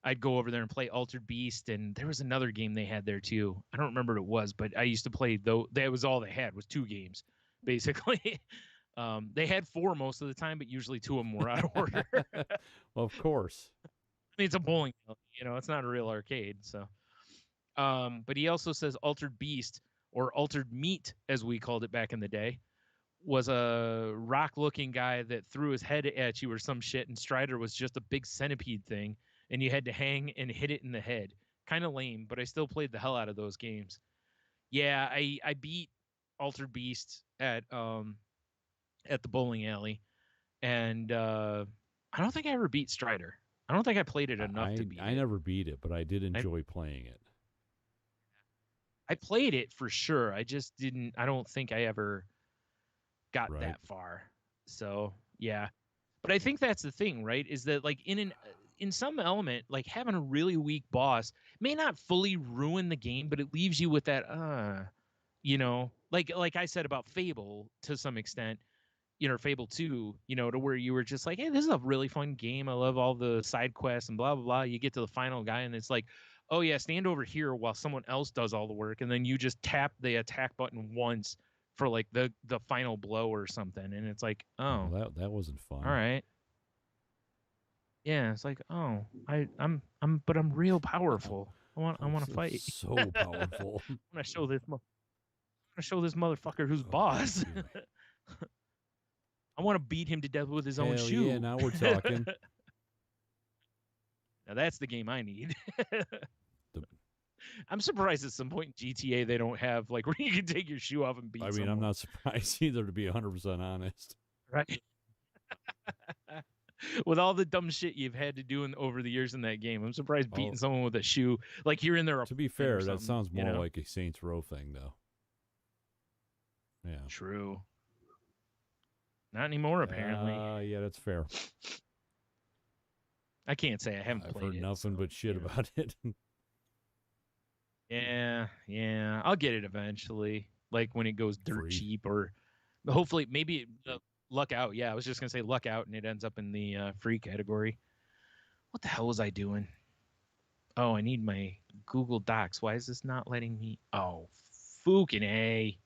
I'd go over there and play Altered Beast, and there was another game they had there too. I don't remember what it was, but I used to play though. That was all they had was 2 games, basically. They had 4 most of the time, but usually 2 of them were out of order. Well, of course. I mean, it's a bowling alley, it's not a real arcade. So, but he also says Altered Beast or Altered Meat, as we called it back in the day, was a rock-looking guy that threw his head at you or some shit, and Strider was just a big centipede thing, and you had to hang and hit it in the head. Kind of lame, but I still played the hell out of those games. Yeah, I beat Altered Beast at the bowling alley, and I don't think I ever beat Strider. I don't think I played it enough to beat I it. never beat it, but I did enjoy playing it. I played it for sure. I just didn't. I don't think I ever got Right. that far. So yeah, but I think that's the thing, right? Is that like in some element, like having a really weak boss may not fully ruin the game, but it leaves you with that like I said about Fable to some extent, Fable 2, to where you were just like, hey, this is a really fun game. I love all the side quests and blah blah blah. You get to the final guy and it's like, oh yeah, stand over here while someone else does all the work, and then you just tap the attack button once for like the final blow or something, and it's like, oh, Well, that wasn't fun. all right. Yeah, it's like, oh, but I'm real powerful. I want to fight. So powerful. I want to show this. I want to show this motherfucker who's boss. I want to beat him to death with his own Hell shoe. yeah, now we're talking. Now that's the game I need. I'm surprised at some point in GTA they don't have like where you can take your shoe off and beat someone. I'm not surprised either, to be 100% honest. Right. With all the dumb shit you've had to do over the years in that game, I'm surprised beating someone with a shoe like you're in there. To be fair, that sounds more like a Saints Row thing, though. Yeah. True. Not anymore, apparently. Yeah, that's fair. I can't say I haven't played it. I've heard nothing but shit about it. Yeah. I'll get it eventually, like when it goes dirt cheap, or hopefully maybe luck out. Yeah, I was just gonna say luck out, and it ends up in the free category. What the hell was I doing? Oh, I need my Google Docs. Why is this not letting me? Oh, fucking A.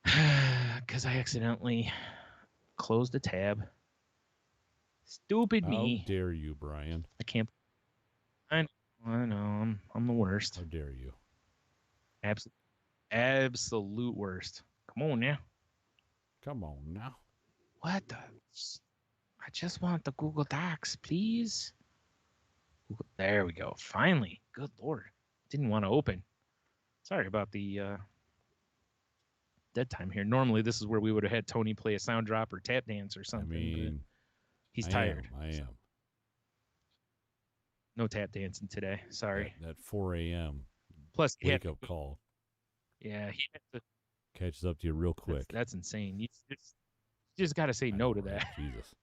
Because I accidentally closed a tab. Stupid me. How dare you, Bryan? I can't. I know. I'm the worst. How dare you? Absolute worst. Come on now. What the? I just want the Google Docs, please. There we go. Finally. Good Lord. Didn't want to open. Sorry about the dead time here. Normally, this is where we would have had Tony play a sound drop or tap dance or something. I mean, he's tired. I am. No tap dancing today. Sorry. That 4 a.m. Plus wake up call. Yeah, he had to, catches up to you real quick. That's insane. You just got to say no to that. Jesus.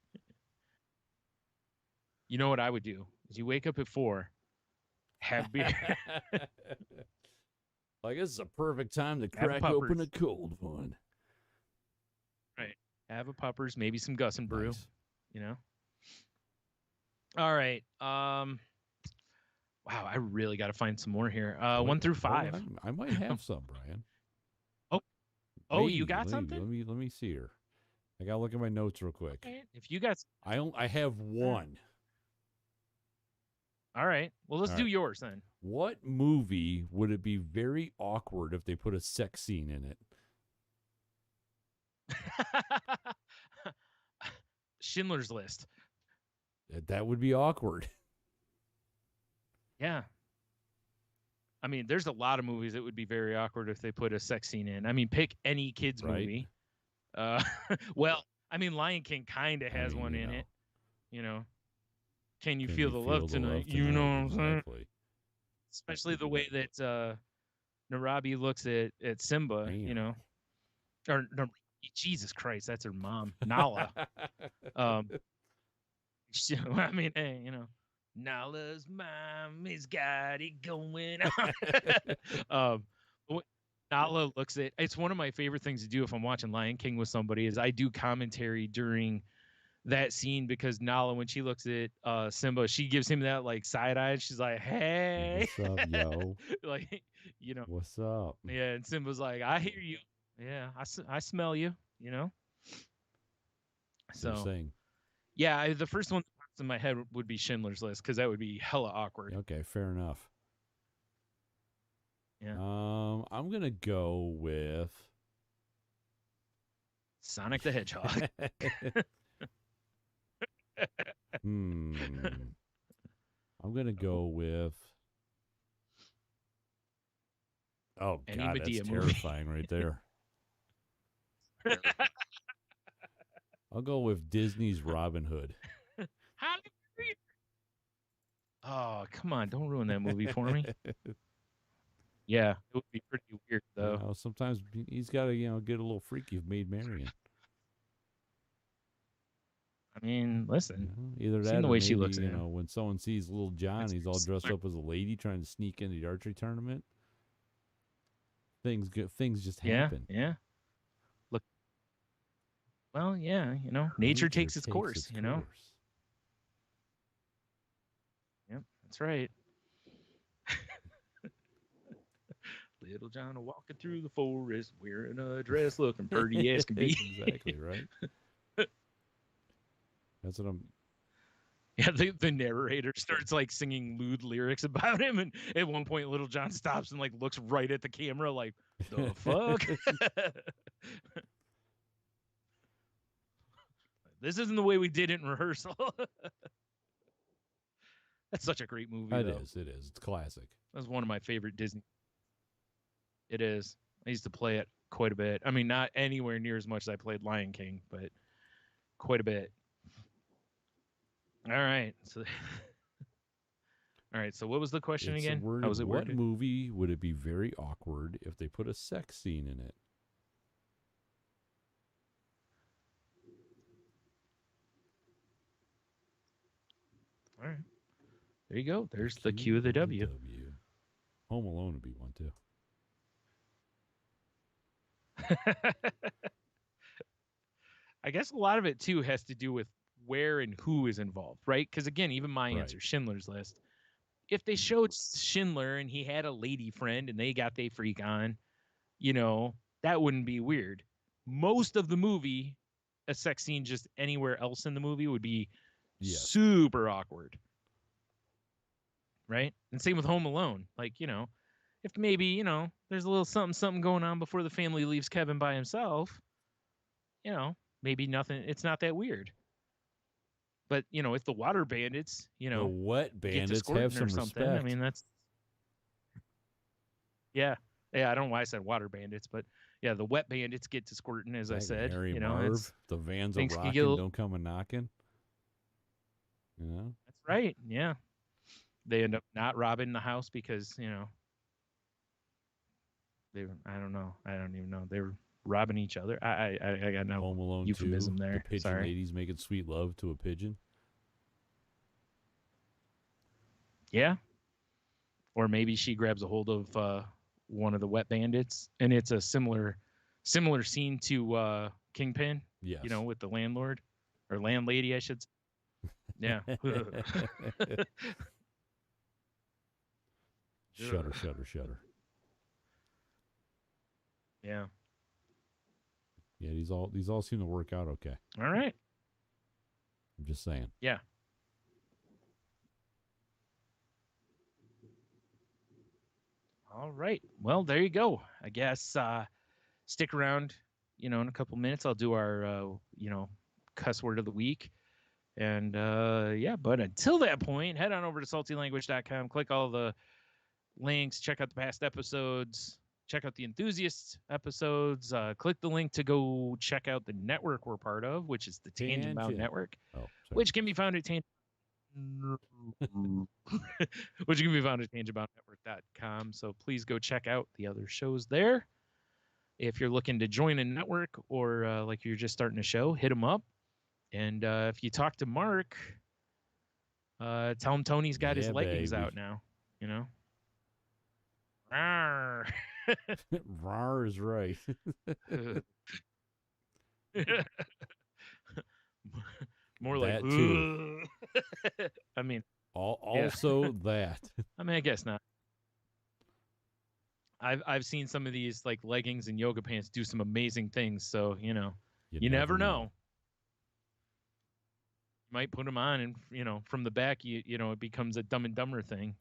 You know what I would do? Is you wake up at 4, have beer. Like, this is a perfect time to crack open a cold one. Right. Have a puppers, maybe some Gus and brew. Nice. All right. Wow, I really got to find some more here. 1 through 5. I might have some, Bryan. Oh, you got something? Let me see here. I gotta look at my notes real quick. Okay. If you got, I have one. All right. Well, let's do yours then. What movie would it be very awkward if they put a sex scene in it? Schindler's List. That would be awkward. Yeah. I mean, there's a lot of movies that would be very awkward if they put a sex scene in. I mean, pick any kids Right. movie. Well, I mean, Lion King kind of has one in it. You know, can you feel the love tonight? You know what I'm saying? Exactly. Especially the way that Narabi looks at Simba. Damn. You know, or no, Jesus Christ, that's her mom, Nala. I mean, hey, you know, Nala's mom has got it going on. Nala looks at it's one of my favorite things to do if I'm watching Lion King with somebody is I do commentary during that scene because Nala, when she looks at Simba, she gives him that like side eye. She's like, "Hey, what's up, yo? Like, you know, what's up?" Yeah, and Simba's like, "I hear you. Yeah, I smell you. You know." So, yeah, the first one that pops in my head would be Schindler's List because that would be hella awkward. Okay, fair enough. Yeah. I'm gonna go with Sonic the Hedgehog. I'm gonna go with. Oh Any God, Medea that's movie. terrifying right there. I'll go with Disney's Robin Hood. Oh, come on, don't ruin that movie for me. Yeah, it would be pretty weird though. You know, sometimes he's got to, get a little freaky of Maid Marian. I mean, listen. Either that, the or way maybe, she looks when someone sees Little John, he's all dressed up as a lady trying to sneak into the archery tournament. Things just happen. Yeah. Look. Well, yeah, nature takes its course. Yep, that's right. Little John walking through the forest wearing a dress looking pretty as can be. Exactly, right? That's what I'm... Yeah, the narrator starts like singing lewd lyrics about him, and at one point Little John stops and like looks right at the camera like, the fuck? This isn't the way we did it in rehearsal. That's such a great movie. It is. It's classic. That's one of my favorite Disney. It is. I used to play it quite a bit. I mean, not anywhere near as much as I played Lion King, but quite a bit. All right. So, what was the question again? How was it what worded? movie would it be very awkward if they put a sex scene in it? All right. There you go. There's the Q of the W. Home Alone would be one too. I guess a lot of it too has to do with where and who is involved, right? Because again, even my answer, Schindler's List. If they showed Schindler and he had a lady friend and they got they freak on, that wouldn't be weird. Most of the movie, a sex scene just anywhere else in the movie would be super awkward. Right? And same with Home Alone. Like, if maybe, there's a little something going on before the family leaves Kevin by himself, maybe nothing, it's not that weird. But, if the water bandits, the wet bandits have some respect. I mean, that's... Yeah, I don't know why I said water bandits, but yeah, the wet bandits get to squirting, as I said. Harry Marv, the Vans of Rockin' don't come a knocking. That's right, yeah. They end up not robbing the house because, I don't know. I don't even know. They were robbing each other. I got no Home Alone euphemism 2, there. The pigeon ladies making sweet love to a pigeon. Yeah. Or maybe she grabs a hold of one of the wet bandits, and it's a similar scene to Kingpin. Yes. With the landlord or landlady, I should say. Yeah. Shudder. Yeah. Yeah, these all seem to work out okay. All right. I'm just saying. Yeah. All right. Well, there you go. I guess stick around, in a couple minutes. I'll do our, cuss word of the week. And, but until that point, head on over to saltylanguage.com, click all the links, check out the past episodes, check out the enthusiasts episodes, click the link to go check out the network we're part of, which is the Tangent Bound Network, which can be found at which can be found at tangentboundnetwork.com. So please go check out the other shows there. If you're looking to join a network or like you're just starting a show, hit them up. And if you talk to Mark, tell him Tony's got his leggings out now, you know? Rawr. Rawr is right. More that like too. I mean, also that. I mean, I guess not. I've seen some of these like leggings and yoga pants do some amazing things. So you never know. You might put them on, and from the back, it becomes a Dumb and Dumber thing.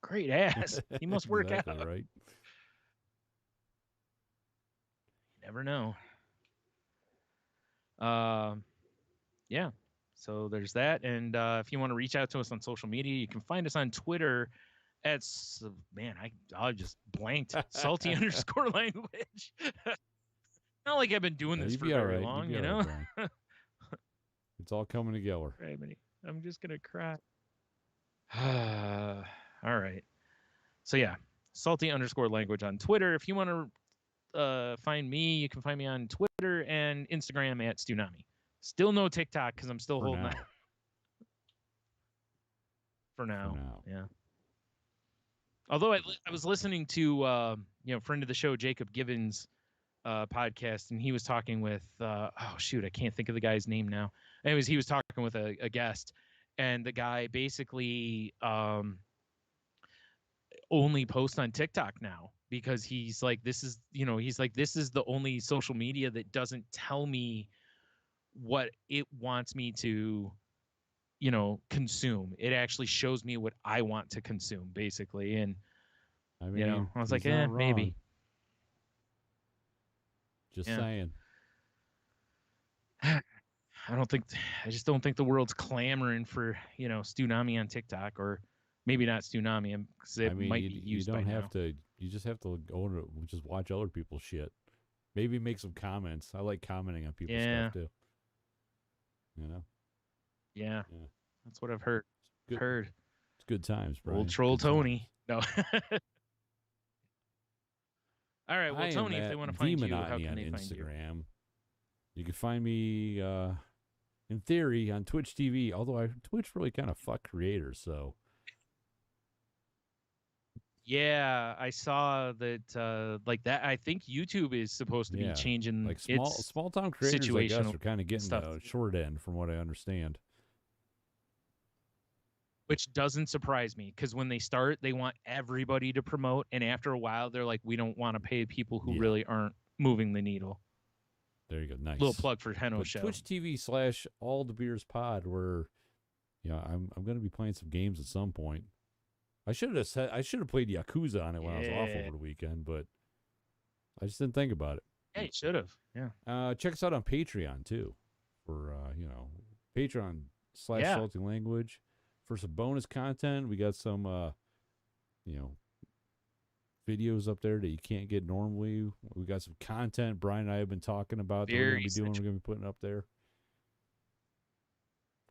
Great ass. He must work exactly out. Right. You never know. Yeah. So there's that. And if you want to reach out to us on social media, you can find us on Twitter at I just blanked salty_language. Not like I've been doing this for very long, Right, it's all coming together. I'm just gonna cry. All right. So yeah, salty_language on Twitter. If you want to find me, you can find me on Twitter and Instagram at Stunami. Still no TikTok because I'm still holding on. For now. Yeah. Although I was listening to friend of the show Jacob Gibbons podcast, and he was talking with I can't think of the guy's name now. Anyways, he was talking with a guest, and the guy basically only posts on TikTok now because he's like, this is the only social media that doesn't tell me what it wants me to consume. It actually shows me what I want to consume, basically. And I mean, I was like, maybe. Just saying. I just don't think the world's clamoring for Stunami on TikTok, or maybe not Stunami, because it might be used. You don't have to. You just have to go and just watch other people's shit. Maybe make some comments. I like commenting on people's stuff too. Yeah. That's what I've heard. It's good times, Bryan. Old troll Tony. No. All right. Well, Tony, if they want to find you, how can they find you? You can find me, in theory, on Twitch TV. Although Twitch really kind of fuck creators, so. Yeah, I saw that. Like that, I think YouTube is supposed to be changing. Like small town creators, I guess, are kind of getting the short end, from what I understand. Which doesn't surprise me, because when they start, they want everybody to promote, and after a while, they're like, we don't want to pay people who really aren't moving the needle. There you go. Nice little plug for Henno Show. Twitch TV / All the Beers Pod, where I'm going to be playing some games at some point. I should have played Yakuza on it when I was off over the weekend, but I just didn't think about it. Yeah, you should have. Yeah. Check us out on Patreon too, for Patreon / Salty Language. For some bonus content, we got some videos up there that you can't get normally. We got some content Bryan and I have been talking about that we're going to be putting up there.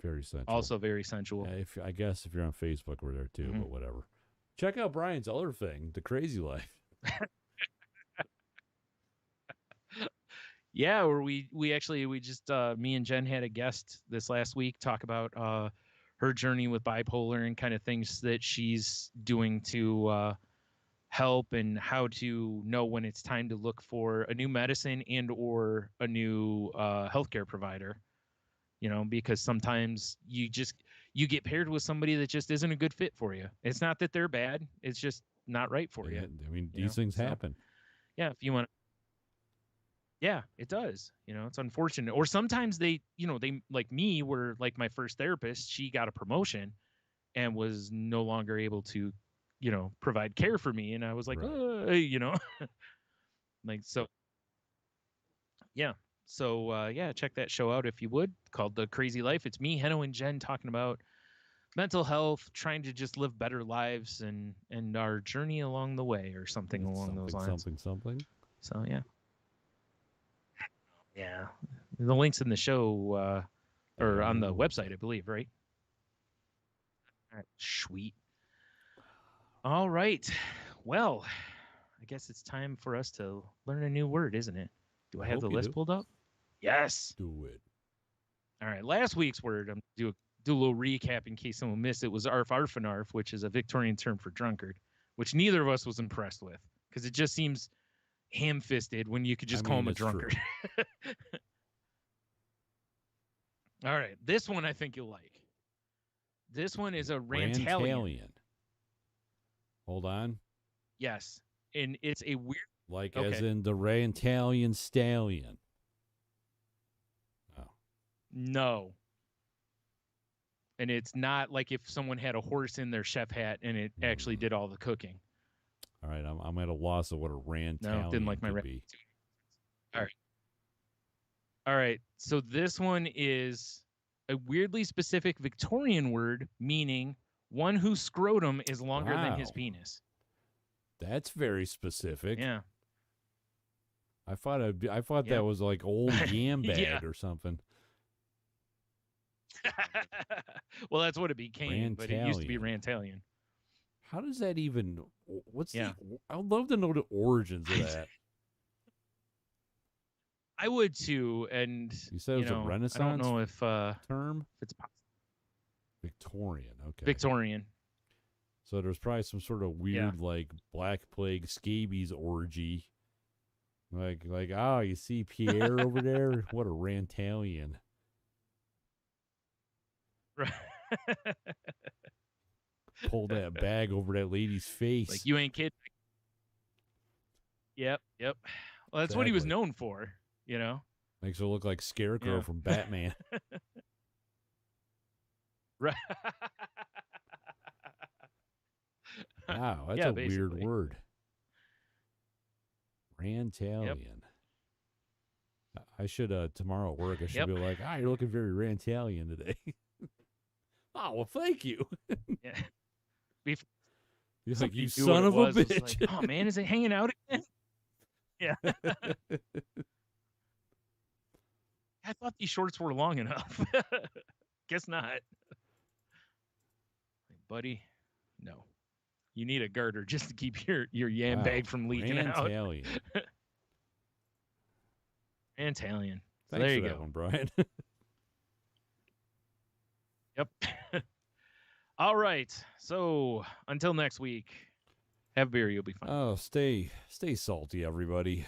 Very sensual. Also very sensual. I guess if you're on Facebook, we're there too, but whatever. Check out Bryan's other thing, The Crazy Life. Yeah, where we just me and Jen had a guest this last week talk about her journey with bipolar and kind of things that she's doing to help, and how to know when it's time to look for a new medicine and or a new healthcare provider. Because sometimes you get paired with somebody that just isn't a good fit for you. It's not that they're bad. It's just not right for you. I mean, these things happen. Yeah. If you want to. Yeah, it does. It's unfortunate. Or sometimes they like me, were like my first therapist. She got a promotion and was no longer able to, provide care for me. And I was like, like, so. Yeah. So, check that show out if you would, called The Crazy Life. It's me, Henno, and Jen talking about mental health, trying to just live better lives, and our journey along the way, or something along those lines. Something. So yeah. The links in the show or on the website, I believe, right? All right, sweet. All right. Well, I guess it's time for us to learn a new word, isn't it? Do I have the list pulled up? Yes. Do it. All right. Last week's word, I'm do a little recap in case someone missed it, was arf arfanarf, which is a Victorian term for drunkard, which neither of us was impressed with because it just seems ham-fisted when you could just call him a drunkard. All right. This one I think you'll like. This one is a rantalian. Hold on. Yes. And it's a weird... Like as in the Rantalian stallion. Oh. No. And it's not like if someone had a horse in their chef hat and it actually did all the cooking. All right, I'm at a loss of what a Rantalian didn't like my could be. All right. So this one is a weirdly specific Victorian word meaning one whose scrotum is longer than his penis. That's very specific. Yeah. I thought that was like old yam bag or something. Well, that's what it became, but it used to be Rantalian. How does that even? What's the? I would love to know the origins of that. I would too, and you said it was a Renaissance. I don't know if term. If it's possible. Victorian, okay. Victorian. So there's probably some sort of weird like Black Plague scabies orgy. Like you see Pierre over there? What a Rantalian. Right. Pull that bag over that lady's face. Like, you ain't kidding. Yep. Well, that's what he was known for, you know? Makes her look like Scarecrow from Batman. Right. Wow, that's a weird word. Rantalian. Yep. I should, tomorrow at work, I should be like, you're looking very Rantalian today. Oh, well, thank you. Yeah. He's like, you son of a bitch. Like, oh, man, is it hanging out again? Yeah. I thought these shorts were long enough. Guess not. Like, buddy, no. You need a girder just to keep your yam bag from leaking out. Rantalian. So there you go. One, Brian. Yep. All right. So until next week, have beer. You'll be fine. Oh, stay salty, everybody.